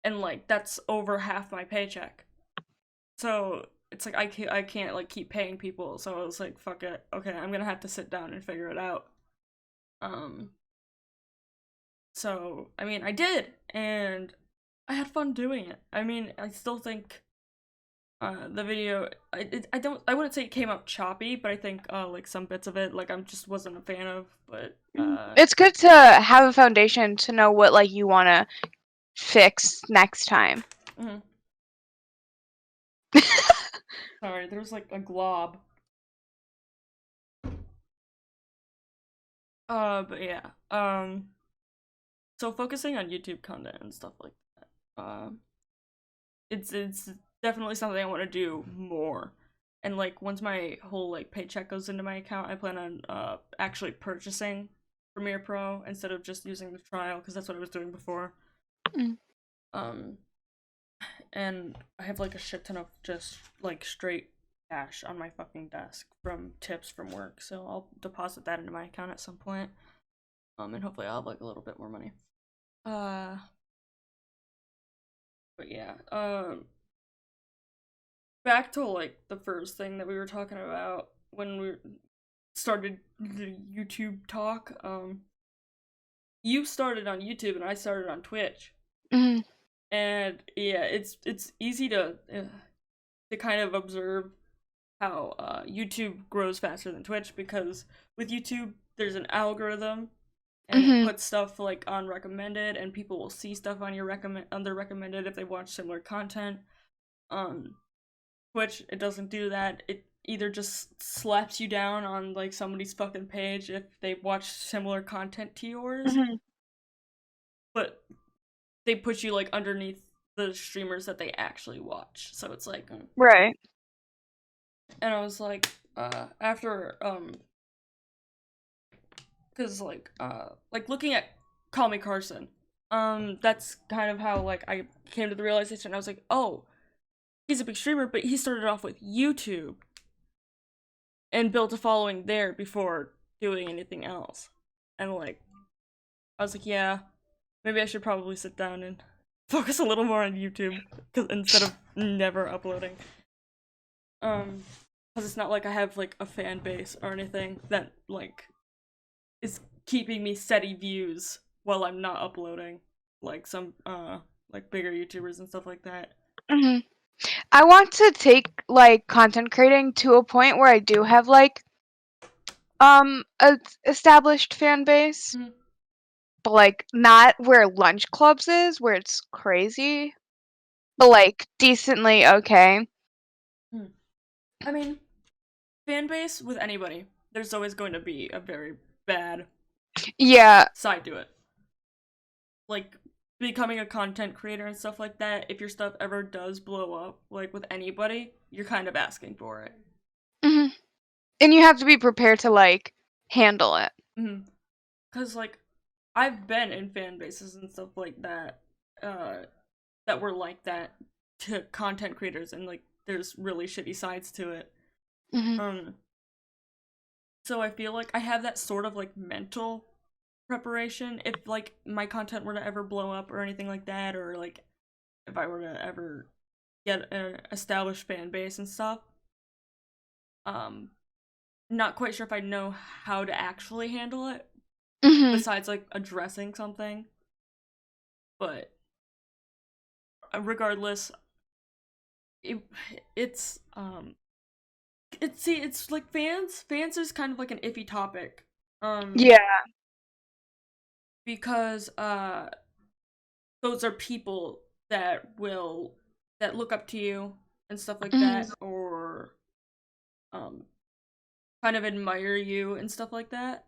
Speaker 1: and like that's over half my paycheck. So it's like I can't like keep paying people. So I was like, fuck it. Okay, I'm gonna have to sit down and figure it out. Um. So I mean, I did, and I had fun doing it. I mean, I still think the video I wouldn't say it came out choppy, but I think like some bits of it like I just wasn't a fan of. But
Speaker 2: It's good to have a foundation to know what like you want to fix next time.
Speaker 1: mhm. Sorry, there was like a glob. But yeah. So focusing on YouTube content and stuff like that. It's definitely something I want to do more. And like once my whole like paycheck goes into my account, I plan on actually purchasing Premiere Pro instead of just using the trial because that's what I was doing before.
Speaker 2: Mm.
Speaker 1: Um, and I have like a shit ton of just like straight cash on my fucking desk from tips from work, so I'll deposit that into my account at some point. And hopefully I'll have like a little bit more money. Uh, but yeah. Back to like the first thing that we were talking about when we started the YouTube talk. You started on YouTube and I started on Twitch,
Speaker 2: Hmm.
Speaker 1: and yeah, it's easy to kind of observe how YouTube grows faster than Twitch, because with YouTube there's an algorithm and it
Speaker 2: Mhm.
Speaker 1: puts stuff like on recommended, and people will see stuff on their recommended if they watch similar content. Twitch, it doesn't do that. It either just slaps you down on like somebody's fucking page if they watch similar content to yours,
Speaker 2: Mhm.
Speaker 1: but they put you like underneath the streamers that they actually watch. So it's like,
Speaker 2: Right.
Speaker 1: and I was like, after because like looking at Call Me Carson, that's kind of how like I came to the realization. I was like, oh, he's a big streamer, but he started off with YouTube and built a following there before doing anything else. And like, I was like, yeah, maybe I should probably sit down and focus a little more on YouTube, cause instead of never uploading. Because it's not like I have like a fan base or anything that like is keeping me steady views while I'm not uploading, like some like bigger YouTubers and stuff like that.
Speaker 2: Mhm. I want to take like content creating to a point where I do have like a established fan base,
Speaker 1: Mhm.
Speaker 2: but like not where lunch clubs is, where it's crazy, but like decently okay.
Speaker 1: I mean, fan base with anybody, there's always going to be a very bad
Speaker 2: Yeah.
Speaker 1: side to it. Like becoming a content creator and stuff like that, if your stuff ever does blow up, like with anybody, you're kind of asking for it.
Speaker 2: Mhm. And you have to be prepared to like handle it.
Speaker 1: Cause like I've been in fan bases and stuff like that, that were like that to content creators, and like there's really shitty sides to it.
Speaker 2: Mhm.
Speaker 1: Um, so I feel like I have that sort of like mental preparation if like my content were to ever blow up or anything like that, or like if I were to ever get an established fan base and stuff. Um, not quite sure if I know how to actually handle it
Speaker 2: Mhm.
Speaker 1: besides like addressing something, but regardless, it, it's it's like fans is kind of like an iffy topic, um
Speaker 2: Yeah.
Speaker 1: because those are people that look up to you and stuff like
Speaker 2: Mhm.
Speaker 1: that, or um kind of admire you and stuff like that.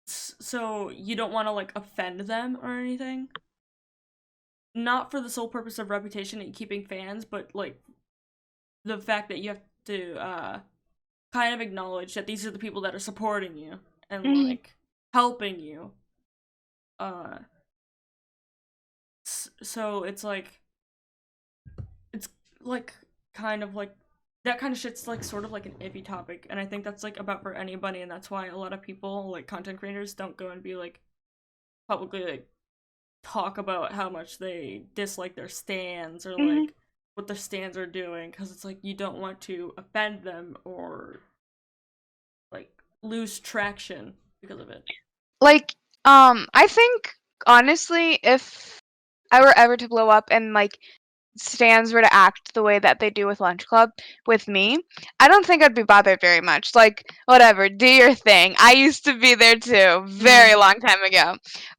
Speaker 1: So you don't want to like offend them or anything, not for the sole purpose of reputation and keeping fans, but like the fact that you have to kind of acknowledge that these are the people that are supporting you and
Speaker 2: Mhm.
Speaker 1: like helping you. Uh, so it's like kind of like that kind of shit's like sort of like an iffy topic, and I think that's like about for anybody, and that's why a lot of people like content creators don't go and be like publicly like talk about how much they dislike their stands or
Speaker 2: Mhm.
Speaker 1: like what their stands are doing, because it's like you don't want to offend them or like lose traction because of it.
Speaker 2: Like I think honestly if I were ever to blow up and like stands were to act the way that they do with Lunch Club with me, I don't think I'd be bothered very much. Like, whatever, do your thing. I used to be there too, very
Speaker 1: Mm-hmm.
Speaker 2: long time ago.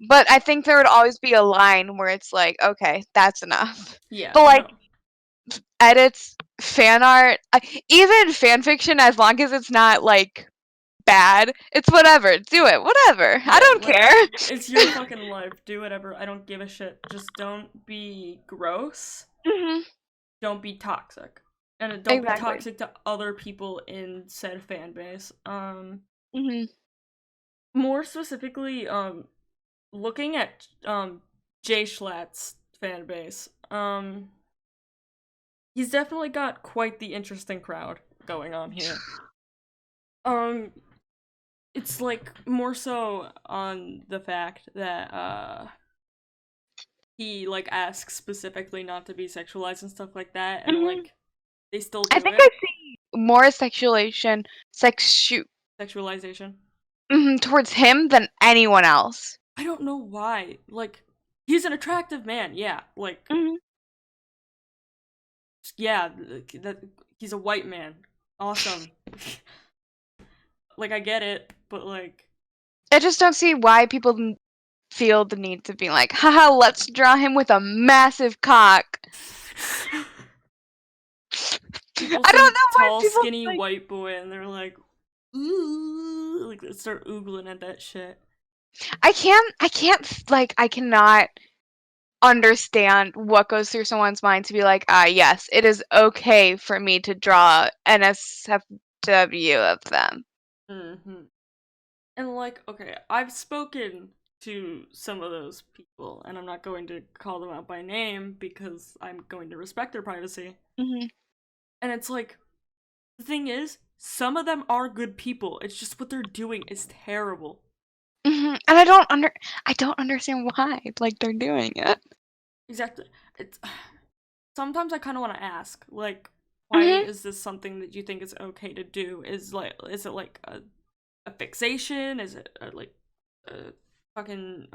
Speaker 2: But I think there would always be a line where it's like, okay, that's enough.
Speaker 1: Yeah,
Speaker 2: But like
Speaker 1: no.
Speaker 2: edits, fan art, even fan fiction, as long as it's not like bad, it's whatever. Do it, whatever. I
Speaker 1: Yeah,
Speaker 2: don't
Speaker 1: like it's your
Speaker 2: care.
Speaker 1: fucking life. Do whatever. I don't give a shit. Just don't be gross.
Speaker 2: Mhm.
Speaker 1: Don't be toxic. And don't be
Speaker 2: Exactly.
Speaker 1: toxic to other people in said fan base.
Speaker 2: Mhm.
Speaker 1: More specifically, looking at Jay Schlatt's fan base, he's definitely got quite the interesting crowd going on here. Um, it's like more so on the fact that he like asks specifically not to be sexualized and stuff like that, and
Speaker 2: Mhm.
Speaker 1: like they still
Speaker 2: I
Speaker 1: do
Speaker 2: think I
Speaker 1: it.
Speaker 2: see more sexualization
Speaker 1: Sexualization.
Speaker 2: towards him than anyone else.
Speaker 1: I don't know why. Like he's an attractive man, yeah. Like
Speaker 2: Mhm.
Speaker 1: yeah, that he's a white man. Awesome. Like I get it, but like
Speaker 2: I just don't see why people feel the need to be like, haha, let's draw him with a massive cock.
Speaker 1: people
Speaker 2: I don't
Speaker 1: see
Speaker 2: know why
Speaker 1: tall,
Speaker 2: people
Speaker 1: skinny
Speaker 2: like.
Speaker 1: white boy and they're like, ooh, like they start oogling at that shit.
Speaker 2: I cannot understand what goes through someone's mind to be like, yes, it is okay for me to draw NSFW of them.
Speaker 1: Mm-hmm. And like, okay, I've spoken to some of those people, and I'm not going to call them out by name because I'm going to respect their privacy.
Speaker 2: Hmm.
Speaker 1: And it's like, the thing is, some of them are good people. It's just what they're doing is terrible.
Speaker 2: And I don't understand why like they're doing it.
Speaker 1: Exactly. It's sometimes I kind of want to ask, like, why
Speaker 2: Hmm.
Speaker 1: is this something that you think is okay to do? Is it like a fixation? Is it like a fucking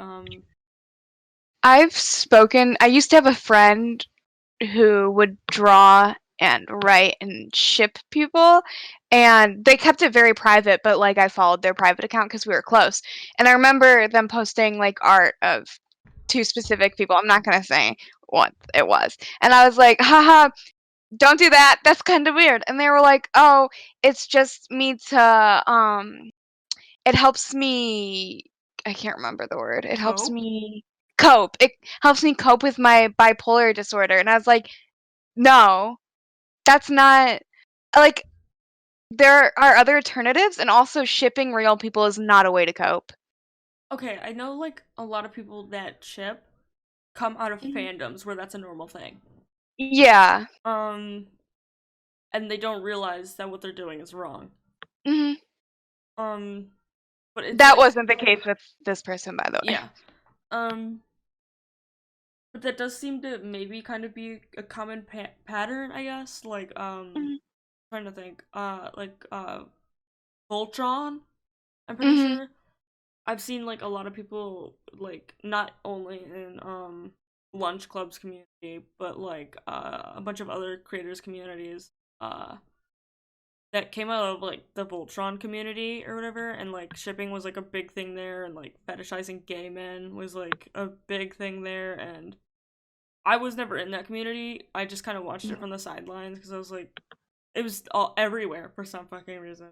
Speaker 2: I used to have a friend who would draw and write and ship people, and they kept it very private, but like I followed their private account because we were close. And I remember them posting like art of two specific people. I'm not gonna say what it was. And I was like, haha, don't do that. That's kind of weird. And they were like, oh, it's just me to it helps me. I can't remember the word. It helps
Speaker 1: cope?
Speaker 2: me cope. It helps me cope with my bipolar disorder. And I was like, no, that's not like there are other alternatives, and also shipping real people is not a way to cope.
Speaker 1: Okay, I know like a lot of people that ship come out of
Speaker 2: Mhm.
Speaker 1: fandoms where that's a normal thing.
Speaker 2: Yeah.
Speaker 1: Um, and they don't realize that what they're doing is wrong.
Speaker 2: Hmm.
Speaker 1: Um, but it's
Speaker 2: That
Speaker 1: like,
Speaker 2: wasn't the case with this person, by the way.
Speaker 1: yeah. Um, but that does seem to maybe kind of be a common pattern, I guess. Like,
Speaker 2: Hmm.
Speaker 1: trying to think. Voltron. I'm pretty
Speaker 2: Hmm.
Speaker 1: sure. I've seen like a lot of people like not only in lunch clubs community, but like a bunch of other creators communities uh that came out of like the Voltron community or whatever, and like shipping was like a big thing there, and like fetishizing gay men was like a big thing there. And I was never in that community. I just kind of watched it from the sidelines because I was like, it was all everywhere for some fucking reason.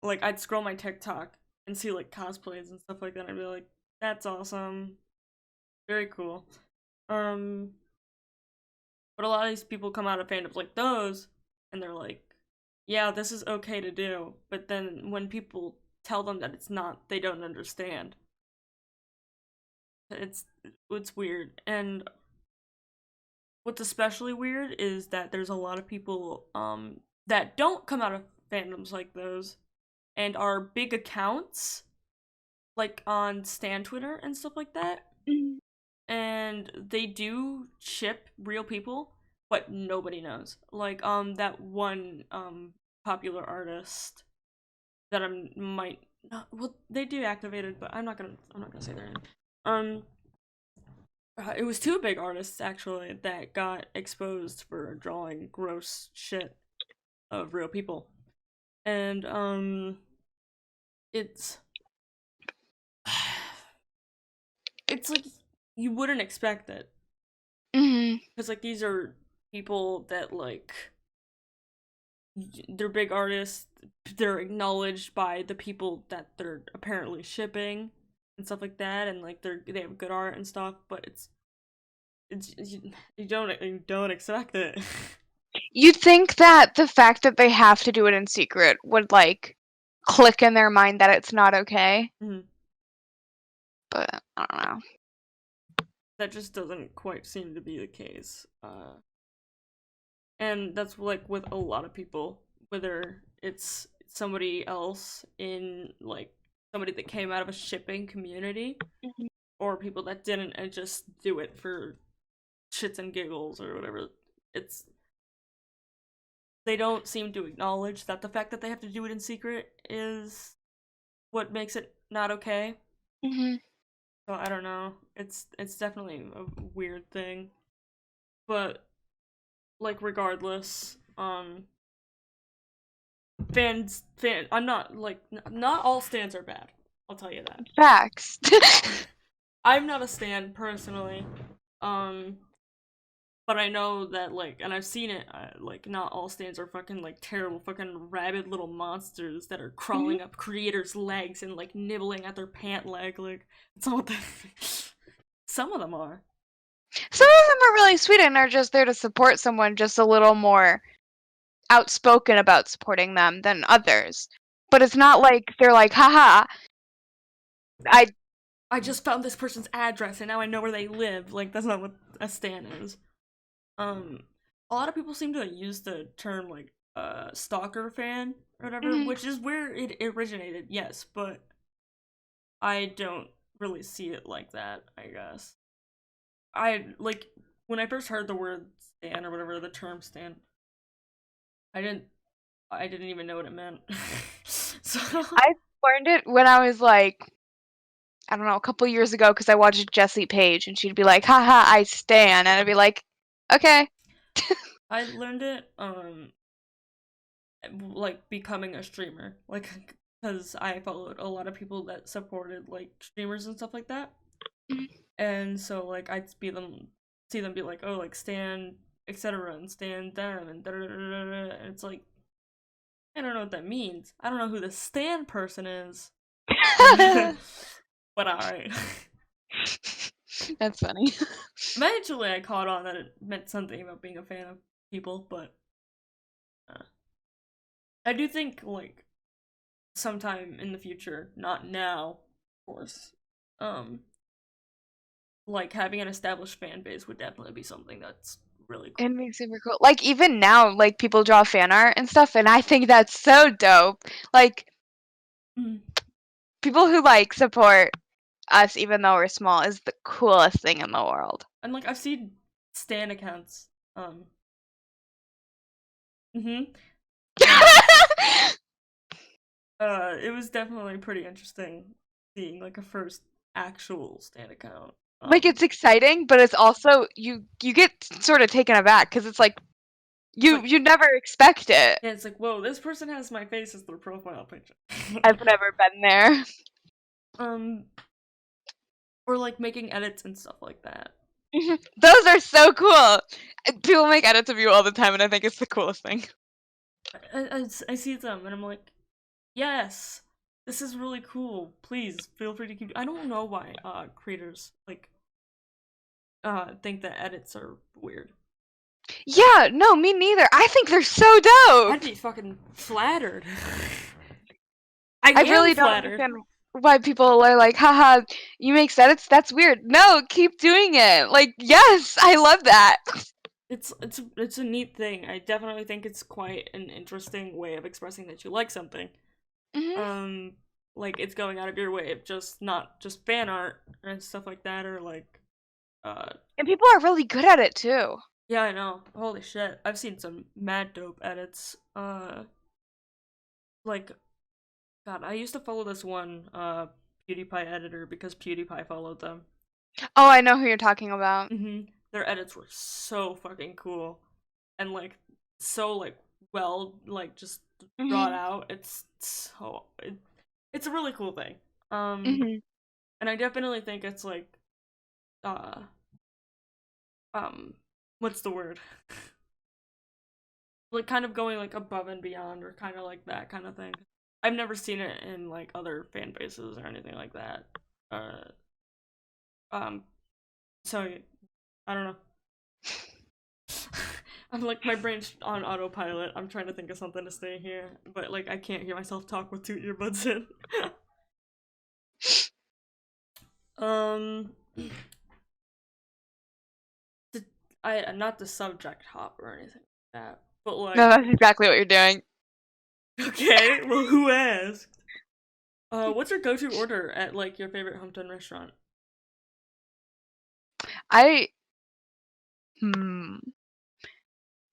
Speaker 1: Like I'd scroll my TikTok and see like cosplays and stuff like that. And I'd be like, that's awesome, very cool. Um, but a lot of these people come out of fandoms like those, and they're like, yeah, this is okay to do. But then when people tell them that it's not, they don't understand. It's it's weird. And what's especially weird is that there's a lot of people that don't come out of fandoms like those and are big accounts like on Stan Twitter and stuff like that.
Speaker 2: Hmm.
Speaker 1: And they do ship real people, but nobody knows. Like that one popular artist that I might not, well they deactivated, but I'm not gonna say their name. Um, it was two big artists actually that got exposed for drawing gross shit of real people, and it's it's like you wouldn't expect it
Speaker 2: Hmm.
Speaker 1: because like these are people that like they're big artists. They're acknowledged by the people that they're apparently shipping and stuff like that, and like they have good art and stuff. But it's you don't expect it.
Speaker 2: You'd think that the fact that they have to do it in secret would like click in their mind that it's not okay,
Speaker 1: Mhm.
Speaker 2: but I don't know.
Speaker 1: That just doesn't quite seem to be the case. And that's like with a lot of people, whether it's somebody else in like somebody that came out of a shipping community or people that didn't and just do it for shits and giggles or whatever. It's they don't seem to acknowledge that the fact that they have to do it in secret is what makes it not okay.
Speaker 2: Hmm.
Speaker 1: So I don't know. It's definitely a weird thing. But like regardless, I'm not like not all stands are bad. I'll tell you that.
Speaker 2: Facts.
Speaker 1: I'm not a stan personally. Um, but I know that like, and I've seen it. Like, not all stands are fucking like terrible, fucking rabid little monsters that are
Speaker 2: Mhm.
Speaker 1: crawling up creators' legs and like nibbling at their pant leg. Like, it's not what they. Some of them are.
Speaker 2: Some of them are really sweet and are just there to support someone just a little more outspoken about supporting them than others. But it's not like they're like, haha, I.
Speaker 1: I just found this person's address and now I know where they live. Like, that's not what a stan is. Um, a lot of people seem to use the term like stalker fan or whatever,
Speaker 2: Mhm.
Speaker 1: which is where it originated. Yes, but I don't really see it like that. I guess I like when I first heard the word stan or whatever the term stan. I didn't. I didn't even know what it meant. So
Speaker 2: I learned it when I was like, I don't know, a couple years ago because I watched Jessie Page and she'd be like, haha, I stan. And I'd be like, okay.
Speaker 1: I learned it like becoming a streamer, like because I followed a lot of people that supported like streamers and stuff like that,
Speaker 2: Mhm.
Speaker 1: and so like I'd see them be like, oh, like stand etc. and stand them and da da da da da, and it's like I don't know what that means. I don't know who the stand person is, but alright.
Speaker 2: That's funny.
Speaker 1: Eventually, I caught on that it meant something about being a fan of people, but uh, I do think like sometime in the future, not now, of course. Um, like having an established fan base would definitely be something that's really cool.
Speaker 2: It'd be super cool. Like even now, like people draw fan art and stuff, and I think that's so dope. Like
Speaker 1: Mhm.
Speaker 2: people who like support us even though we're small is the coolest thing in the world.
Speaker 1: And like I've seen stan accounts. Mm-hmm. And it was definitely pretty interesting seeing like a first actual stan account.
Speaker 2: Like it's exciting, but it's also you get sort of taken aback because it's like
Speaker 1: It's like
Speaker 2: you never expect it.
Speaker 1: yeah, it's like whoa, this person has my face as their profile picture.
Speaker 2: I've never been there.
Speaker 1: um, or like making edits and stuff like that.
Speaker 2: Those are so cool. People make edits of you all the time, and I think it's the coolest thing.
Speaker 1: I see them and I'm like, yes, this is really cool. Please feel free to keep. I don't know why creators like think that edits are weird.
Speaker 2: Yeah, no, me neither. I think they're so
Speaker 1: I'd
Speaker 2: dope.
Speaker 1: be fucking flattered. I
Speaker 2: I
Speaker 1: am
Speaker 2: really don't
Speaker 1: flattered.
Speaker 2: understand why people are like, haha, you make edits? That's weird. No, keep doing it. Like, yes, I love that.
Speaker 1: It's a neat thing. I definitely think it's quite an interesting way of expressing that you like something.
Speaker 2: Hmm.
Speaker 1: Um, like it's going out of your way of just not just fan art and stuff like that, or like uh
Speaker 2: And people are really good at it too.
Speaker 1: yeah, I know. Holy shit. I've seen some mad dope edits. Like God, I used to follow this one PewDiePie editor because PewDiePie followed them.
Speaker 2: Oh, I know who you're talking about.
Speaker 1: Their edits were so fucking cool. And like so like well like just brought
Speaker 2: Hmm.
Speaker 1: out. It's a really cool thing. Um
Speaker 2: Hmm.
Speaker 1: and I definitely think it's like uh um what's the word? Like kind of going like above and beyond or kind of like that kind of thing. I've never seen it in like other fan bases or anything like that. Uh, um, so I don't know. I'm like my brain's on autopilot. I'm trying to think of something to say here, but like I can't hear myself talk with two earbuds in. um, the, I not the subject hop or anything like that, but
Speaker 2: No,
Speaker 1: like
Speaker 2: that's exactly what you're doing.
Speaker 1: okay, well who asked? What's your go-to order at like your favorite hometown restaurant?
Speaker 2: I, hmm.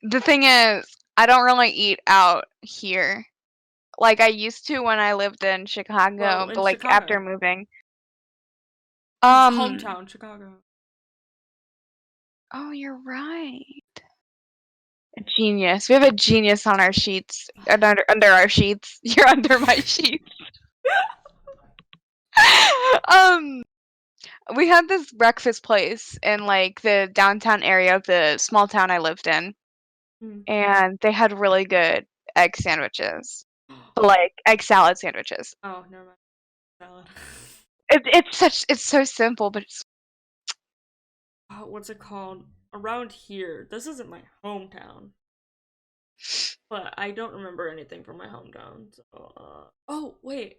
Speaker 2: The thing is, I don't really eat out here. Like I used to when I lived in
Speaker 1: Well,
Speaker 2: Chicago,
Speaker 1: in
Speaker 2: but like after
Speaker 1: Chicago.
Speaker 2: moving.
Speaker 1: It's
Speaker 2: Um,
Speaker 1: hometown Chicago.
Speaker 2: oh, you're right. Genius. We have a genius on our sheets. Under our sheets. You're under my sheets. um, we had this breakfast place in like the downtown area of the small town I lived in,
Speaker 1: Hmm.
Speaker 2: and they had really good egg sandwiches, like egg salad sandwiches.
Speaker 1: Oh, never mind. Salad.
Speaker 2: It's so simple, but it's
Speaker 1: What's it called? Around here, this isn't my hometown, but I don't remember anything from my hometown. So, oh wait,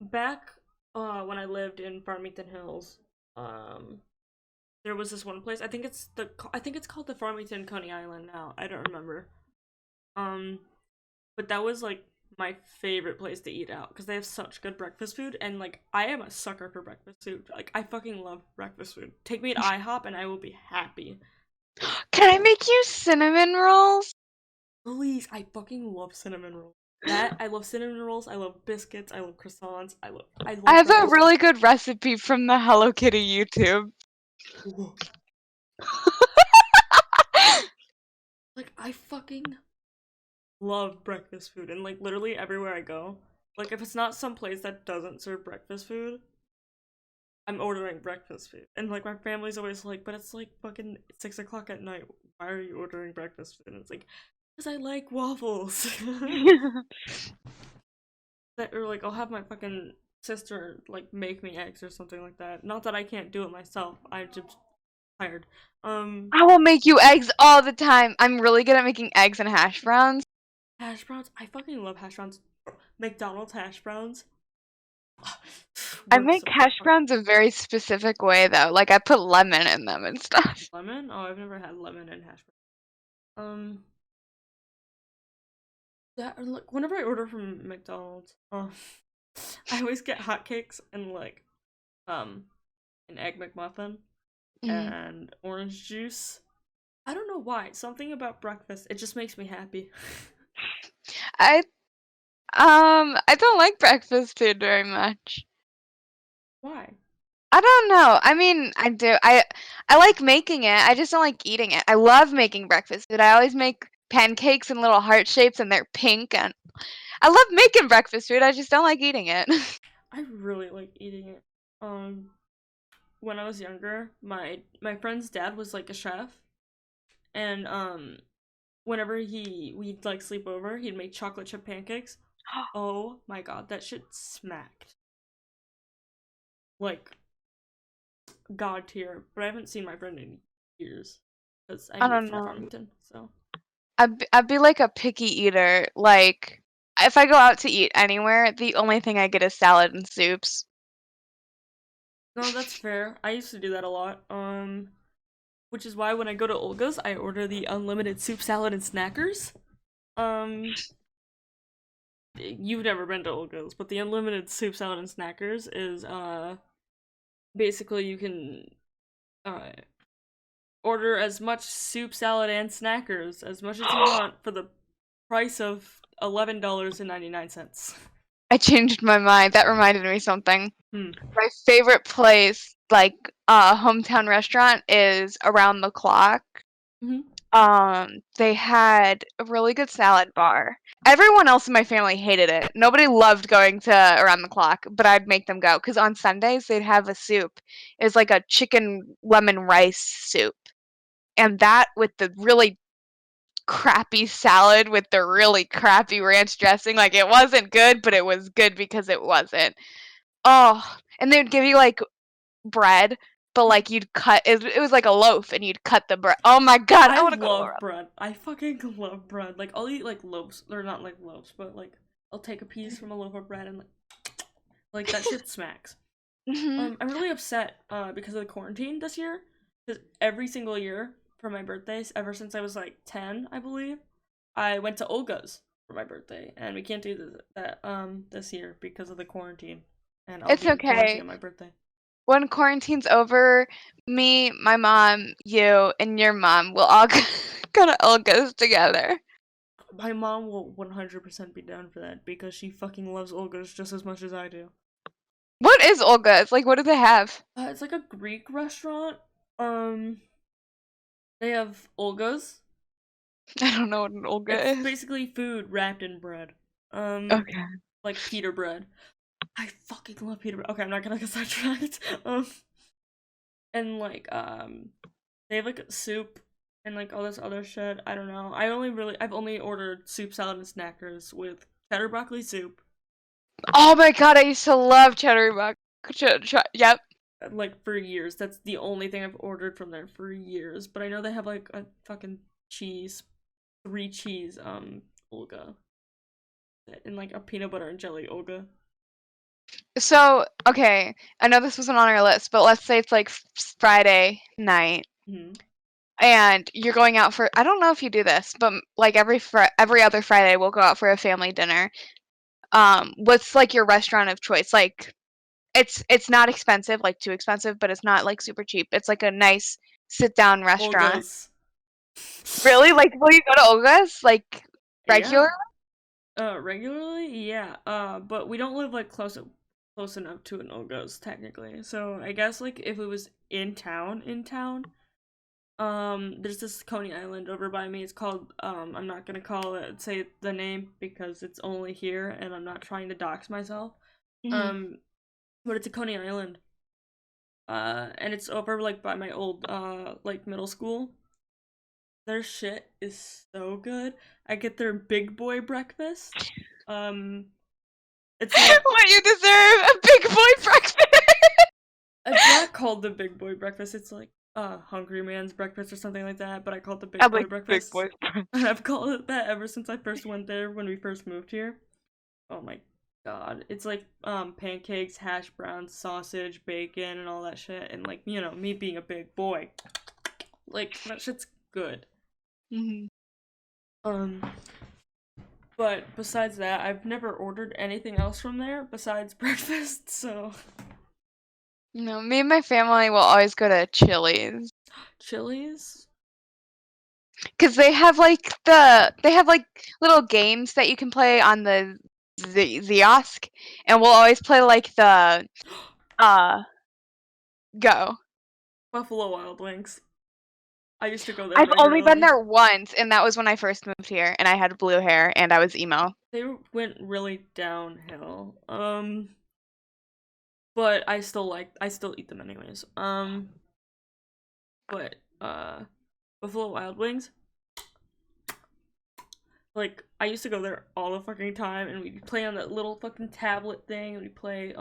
Speaker 1: back when I lived in Farmington Hills, um, there was this one place. I think it's called the Farmington Coney Island now. I don't remember. Um, but that was like my favorite place to eat out because they have such good breakfast food, and like I am a sucker for breakfast food. Like I fucking love breakfast food. Take me to IHOP and I will be happy.
Speaker 2: Can I make you cinnamon rolls?
Speaker 1: Please, I fucking love cinnamon rolls. That I love cinnamon rolls. I love biscuits. I love croissants. I
Speaker 2: I
Speaker 1: love
Speaker 2: have a
Speaker 1: breakfast
Speaker 2: really good recipe from the Hello Kitty YouTube.
Speaker 1: food. Like I fucking love breakfast food, and like literally everywhere I go, like if it's not some place that doesn't serve breakfast food, I'm ordering breakfast food. And like my family's always like, but it's like fucking 6 o'clock at night. Why are you ordering breakfast food? And it's like, because I like waffles. That or like I'll have my fucking sister like make me eggs or something like that. Not that I can't do it myself. I'm just tired.
Speaker 2: I will make you eggs all the time. I'm really good at making eggs and hash browns.
Speaker 1: Hash browns. I fucking love hash browns. McDonald's hash browns.
Speaker 2: I
Speaker 1: Work
Speaker 2: make
Speaker 1: so
Speaker 2: hash
Speaker 1: hard.
Speaker 2: browns a very specific way though. Like I put lemon in them and stuff.
Speaker 1: Lemon? Oh, I've never had lemon and hash browns. That like whenever I order from McDonald's, I always get hotcakes and like um an egg McMuffin
Speaker 2: Mhm.
Speaker 1: and orange juice. I don't know why. Something about breakfast, it just makes me happy.
Speaker 2: I I don't like breakfast food very much.
Speaker 1: Why?
Speaker 2: I don't know. I mean, I do. I like making it. I just don't like eating it. I love making breakfast food. I always make pancakes in little heart shapes and they're pink and I love making breakfast food. I just don't like eating it.
Speaker 1: I really like eating it. Um, when I was younger, my friend's dad was like a chef, and whenever we'd like sleep over, he'd make chocolate chip pancakes. Oh my god, that shit smacked. Like god tier. But I haven't seen my friend in years because I
Speaker 2: I
Speaker 1: moved
Speaker 2: don't
Speaker 1: from
Speaker 2: know.
Speaker 1: Farmington. So
Speaker 2: I'd be like a picky eater. Like if I go out to eat anywhere, the only thing I get is salad and soups.
Speaker 1: no, that's fair. I used to do that a lot. Which is why when I go to Olga's, I order the unlimited soup, salad, and snackers. Um, you've never been to Olga's, but the unlimited soup, salad, and snackers is basically you can uh order as much soup, salad, and snackers as much as you want for the price of $11.99.
Speaker 2: I changed my mind. That reminded me something.
Speaker 1: Hmm.
Speaker 2: My favorite place, like hometown restaurant, is Around the Clock.
Speaker 1: Mm-hmm.
Speaker 2: They had a really good salad bar. Everyone else in my family hated it. Nobody loved going to Around the Clock, but I'd make them go because on Sundays they'd have a soup. It was like a chicken lemon rice soup, and that with the really crappy salad with the really crappy ranch dressing. Like it wasn't good, but it was good because it wasn't. Oh, and they'd give you like bread, but like you'd cut it was like a loaf and you'd cut the bread. Oh my god, I
Speaker 1: I
Speaker 2: want to go to
Speaker 1: love
Speaker 2: Laura.
Speaker 1: bread. I fucking love bread. Like I'll eat like loaves, or not like loaves, but like I'll take a piece from a loaf of bread and like that shit smacks.
Speaker 2: Hmm.
Speaker 1: I'm really upset because of the quarantine this year. Because every single year for my birthdays, ever since I was like 10, I believe, I went to Olga's for my birthday, and we can't do that this year because of the quarantine, and I'll
Speaker 2: It's
Speaker 1: be in quarantine
Speaker 2: okay.
Speaker 1: on my birthday.
Speaker 2: When quarantine's over, me, my mom, you, and your mom will all go to Olga's together.
Speaker 1: My mom will 100% be down for that because she fucking loves Olga's just as much as I do.
Speaker 2: What is Olga's? Like, what do they have?
Speaker 1: It's like a Greek restaurant. Um, They have Olgas.
Speaker 2: I don't know what an Olga
Speaker 1: It's
Speaker 2: is.
Speaker 1: basically food wrapped in bread.
Speaker 2: Okay.
Speaker 1: Like pita bread. I fucking love pita bread. Okay, I'm not gonna get sidetracked. And like they have like soup and like all this other shit. I don't know. I've only ordered soup, salad, and snackers with cheddar broccoli soup.
Speaker 2: Oh my god, I used to love cheddar buck. Yep.
Speaker 1: Like for years. That's the only thing I've ordered from there for years. But I know they have like a fucking cheese, 3 cheese Olga and like a peanut butter and jelly Olga.
Speaker 2: So, okay, I know this wasn't on our list, but let's say it's like Friday night
Speaker 1: Hmm.
Speaker 2: and you're going out for, I don't know if you do this, but like every other Friday we'll go out for a family dinner. What's like your restaurant of choice? Like it's not expensive, like too expensive, but it's not like super cheap. It's like a nice sit down restaurant.
Speaker 1: Olga's.
Speaker 2: Really? Like will you go to Olga's like regular?
Speaker 1: Yeah. Regularly, yeah. But we don't live like close enough to an Olga's technically. So I guess like if it was in town, there's this Coney Island over by me. It's called I'm not gonna say the name because it's only here and I'm not trying to dox myself.
Speaker 2: Mhm.
Speaker 1: Um, but it's a Coney Island. And it's over like by my old like middle school. Their shit is so good. I get their big boy breakfast. Um, it's not
Speaker 2: What you deserve, a big boy breakfast.
Speaker 1: it's not called the big boy breakfast. It's like Hungry Man's breakfast or something like that. But I call it the big
Speaker 2: I'm
Speaker 1: boy
Speaker 2: like big
Speaker 1: breakfast.
Speaker 2: boy.
Speaker 1: And I've called it that ever since I first went there when we first moved here. Oh my god, it's like pancakes, hash browns, sausage, bacon, and all that shit. And like me being a big boy, like that shit's good.
Speaker 2: Mhm.
Speaker 1: Um, but besides that, I've never ordered anything else from there besides breakfast. So
Speaker 2: No, me and my family will always go to Chili's
Speaker 1: Chili's.
Speaker 2: because they have like little games that you can play on the kiosk, and we'll always play like the uh go.
Speaker 1: Buffalo Wild Wings. I used to go there
Speaker 2: I've only been
Speaker 1: regularly.
Speaker 2: there once, and that was when I first moved here, and I had blue hair and I was emo.
Speaker 1: They went really downhill. But I still eat them anyways. But Buffalo Wild Wings, like I used to go there all the fucking time and we'd play on that little fucking tablet thing and we'd play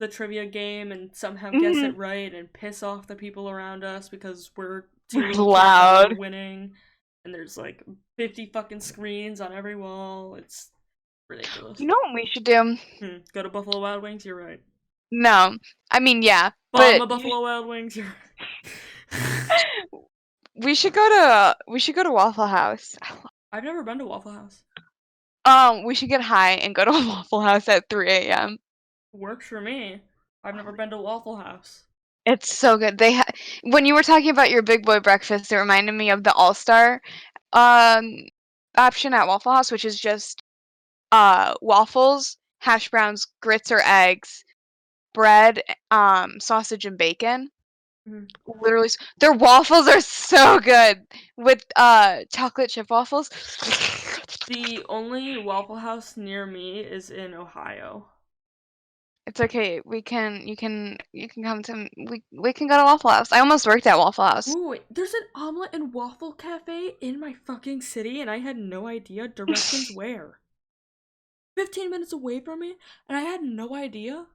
Speaker 1: the trivia game and somehow guess
Speaker 2: Mhm.
Speaker 1: it right and piss off the people around us because we're two little kids that are
Speaker 2: Loud.
Speaker 1: winning and there's like 50 fucking screens on every wall. It's
Speaker 2: You
Speaker 1: ridiculous.
Speaker 2: know what we should do?
Speaker 1: Go to Buffalo Wild Wings, you're right.
Speaker 2: No, I mean yeah,
Speaker 1: Bomb
Speaker 2: but
Speaker 1: a Buffalo Wild Wings, you're right.
Speaker 2: we should go to Waffle House.
Speaker 1: I've never been to Waffle House.
Speaker 2: We should get high and go to a Waffle House at 3 a.m.
Speaker 1: Works for me. I've never been to Waffle House.
Speaker 2: It's so good. When you were talking about your big boy breakfast, it reminded me of the All Star um option at Waffle House, which is just waffles, hash browns, grits or eggs, bread, sausage and bacon.
Speaker 1: Mhm.
Speaker 2: Literally, their waffles are so good with chocolate chip waffles.
Speaker 1: The only Waffle House near me is in Ohio.
Speaker 2: It's okay. You can come to we can go to Waffle House. I almost worked at Waffle House.
Speaker 1: Ooh, wait, there's an omelet and waffle cafe in my fucking city, and I had no idea. Directions where? 15 minutes away from me, and I had no idea.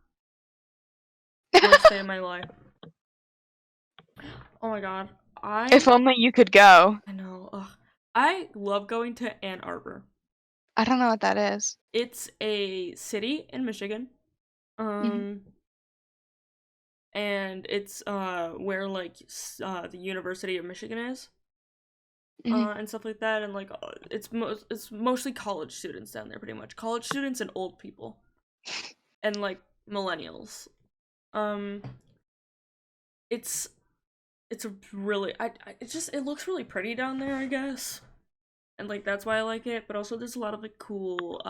Speaker 1: Worst day of my life. Oh my god.
Speaker 2: If only you could go.
Speaker 1: I know. Ugh. I love going to Ann Arbor.
Speaker 2: I don't know what that is.
Speaker 1: It's a city in Michigan.
Speaker 2: Mhm.
Speaker 1: Um, and it's where like the University of Michigan is.
Speaker 2: Mhm.
Speaker 1: And stuff like that, and like it's mostly college students down there, pretty much college students and old people, and like millennials. Um, it's it's a really it looks really pretty down there, I guess, and like that's why I like it. But also, there's a lot of like cool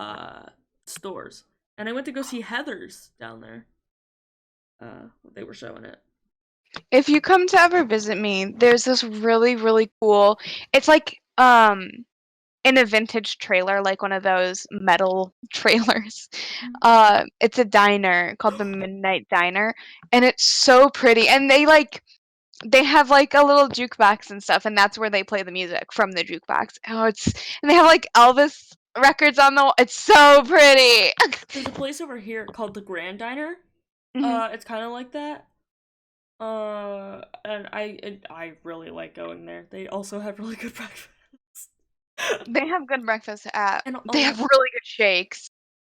Speaker 1: stores, and I went to go see Heather's down there. They were showing it.
Speaker 2: If you come to ever visit me, there's this really, really cool. It's like in a vintage trailer, like one of those metal trailers. It's a diner called the Midnight Diner, and it's so pretty. And they have like a little jukebox and stuff, and that's where they play the music from the jukebox. Oh, and they have like Elvis records on the wall. It's so pretty.
Speaker 1: There's a place over here called the Grand Diner.
Speaker 2: Mhm.
Speaker 1: It's kind of like that. And I really like going there. They also have really good breakfast.
Speaker 2: They have good breakfast at.
Speaker 1: And
Speaker 2: They have really good shakes.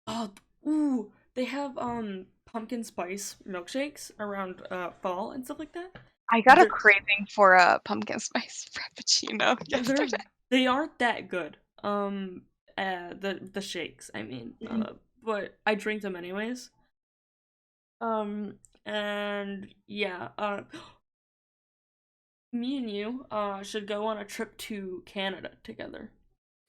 Speaker 1: oh, ooh, they have pumpkin spice milkshakes around fall and stuff like that.
Speaker 2: I got a
Speaker 1: They're
Speaker 2: craving for a pumpkin spice frappuccino
Speaker 1: they're
Speaker 2: yesterday.
Speaker 1: they aren't that good. The shakes, I mean,
Speaker 2: Mhm.
Speaker 1: but I drink them anyways. And yeah, me and you should go on a trip to Canada together.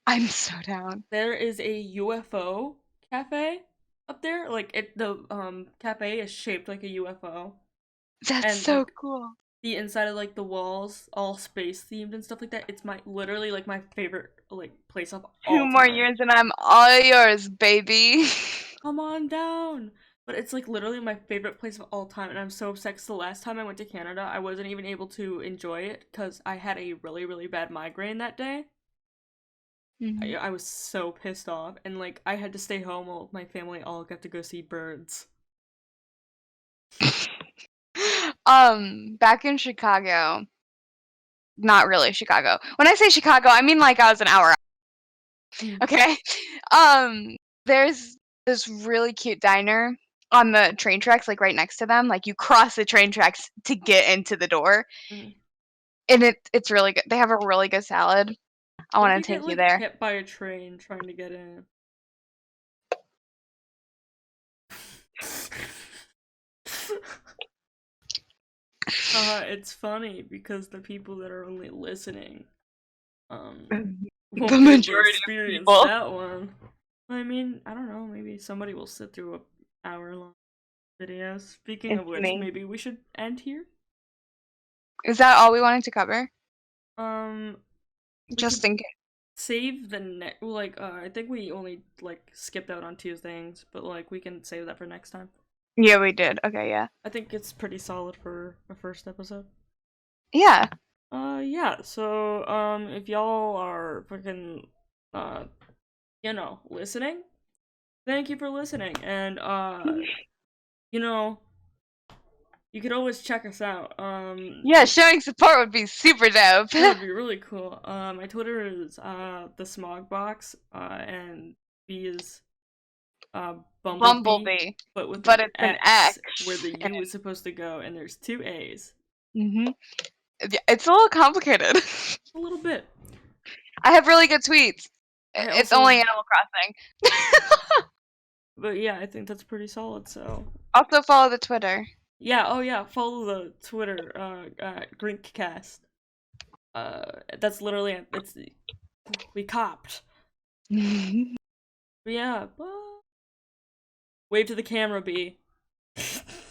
Speaker 2: I'm so down.
Speaker 1: There is a UFO cafe up there. Like the cafe is shaped like a UFO,
Speaker 2: That's
Speaker 1: and
Speaker 2: so
Speaker 1: like
Speaker 2: cool.
Speaker 1: the inside of like the walls all space themed and stuff like that. It's my literally like my favorite like place of
Speaker 2: Two
Speaker 1: all
Speaker 2: more
Speaker 1: time.
Speaker 2: years and I'm all yours, baby.
Speaker 1: Come on down. But it's like literally my favorite place of all time, and I'm so upset 'cause the last time I went to Canada, I wasn't even able to enjoy it because I had a really, really bad migraine that day.
Speaker 2: Mhm.
Speaker 1: I was so pissed off, and like I had to stay home while my family all got to go see birds.
Speaker 2: Back in Chicago, not really Chicago. When I say Chicago, I mean like I was an hour.
Speaker 1: Mm,
Speaker 2: Okay. Um, there's this really cute diner on the train tracks, like right next to them. Like you cross the train tracks to get into the door,
Speaker 1: mm.
Speaker 2: and it's really good. They have a really good salad. I
Speaker 1: What if
Speaker 2: want
Speaker 1: you
Speaker 2: to take
Speaker 1: get
Speaker 2: you
Speaker 1: like
Speaker 2: there.
Speaker 1: hit by a train trying to get in? It's funny because the people that are only listening, um,
Speaker 2: The
Speaker 1: won't be able to
Speaker 2: majority of
Speaker 1: experience
Speaker 2: people.
Speaker 1: that one. I mean, I don't know. Maybe somebody will sit through a hour long video. Speaking
Speaker 2: It's
Speaker 1: of which,
Speaker 2: me.
Speaker 1: maybe we should end here.
Speaker 2: Is that all we wanted to cover?
Speaker 1: Um, we
Speaker 2: Just
Speaker 1: could
Speaker 2: in case.
Speaker 1: save the next. Like, I think we only like skipped out on two things, but like we can save that for next time.
Speaker 2: Yeah, we did. Okay, yeah.
Speaker 1: I think it's pretty solid for a first episode.
Speaker 2: Yeah.
Speaker 1: Yeah. So, if y'all are fucking, uh, listening, thank you for listening, and you know, you could always check us out.
Speaker 2: Yeah, showing support would be super dope.
Speaker 1: That would be really cool. My Twitter is the Smog Box, and B is Bumblebee,
Speaker 2: Bumblebee.
Speaker 1: but with
Speaker 2: But
Speaker 1: an
Speaker 2: it's an
Speaker 1: X where
Speaker 2: X.
Speaker 1: the U is supposed to go, and there's two A's.
Speaker 2: It's a little complicated.
Speaker 1: A little bit.
Speaker 2: I have really good tweets.
Speaker 1: I
Speaker 2: It's
Speaker 1: also,
Speaker 2: only Animal Crossing.
Speaker 1: but yeah, I think that's pretty solid. So
Speaker 2: Also follow the Twitter.
Speaker 1: yeah, oh yeah, follow the Twitter, grinkcast. That's literally it's we copped. But yeah, wave to the camera, B.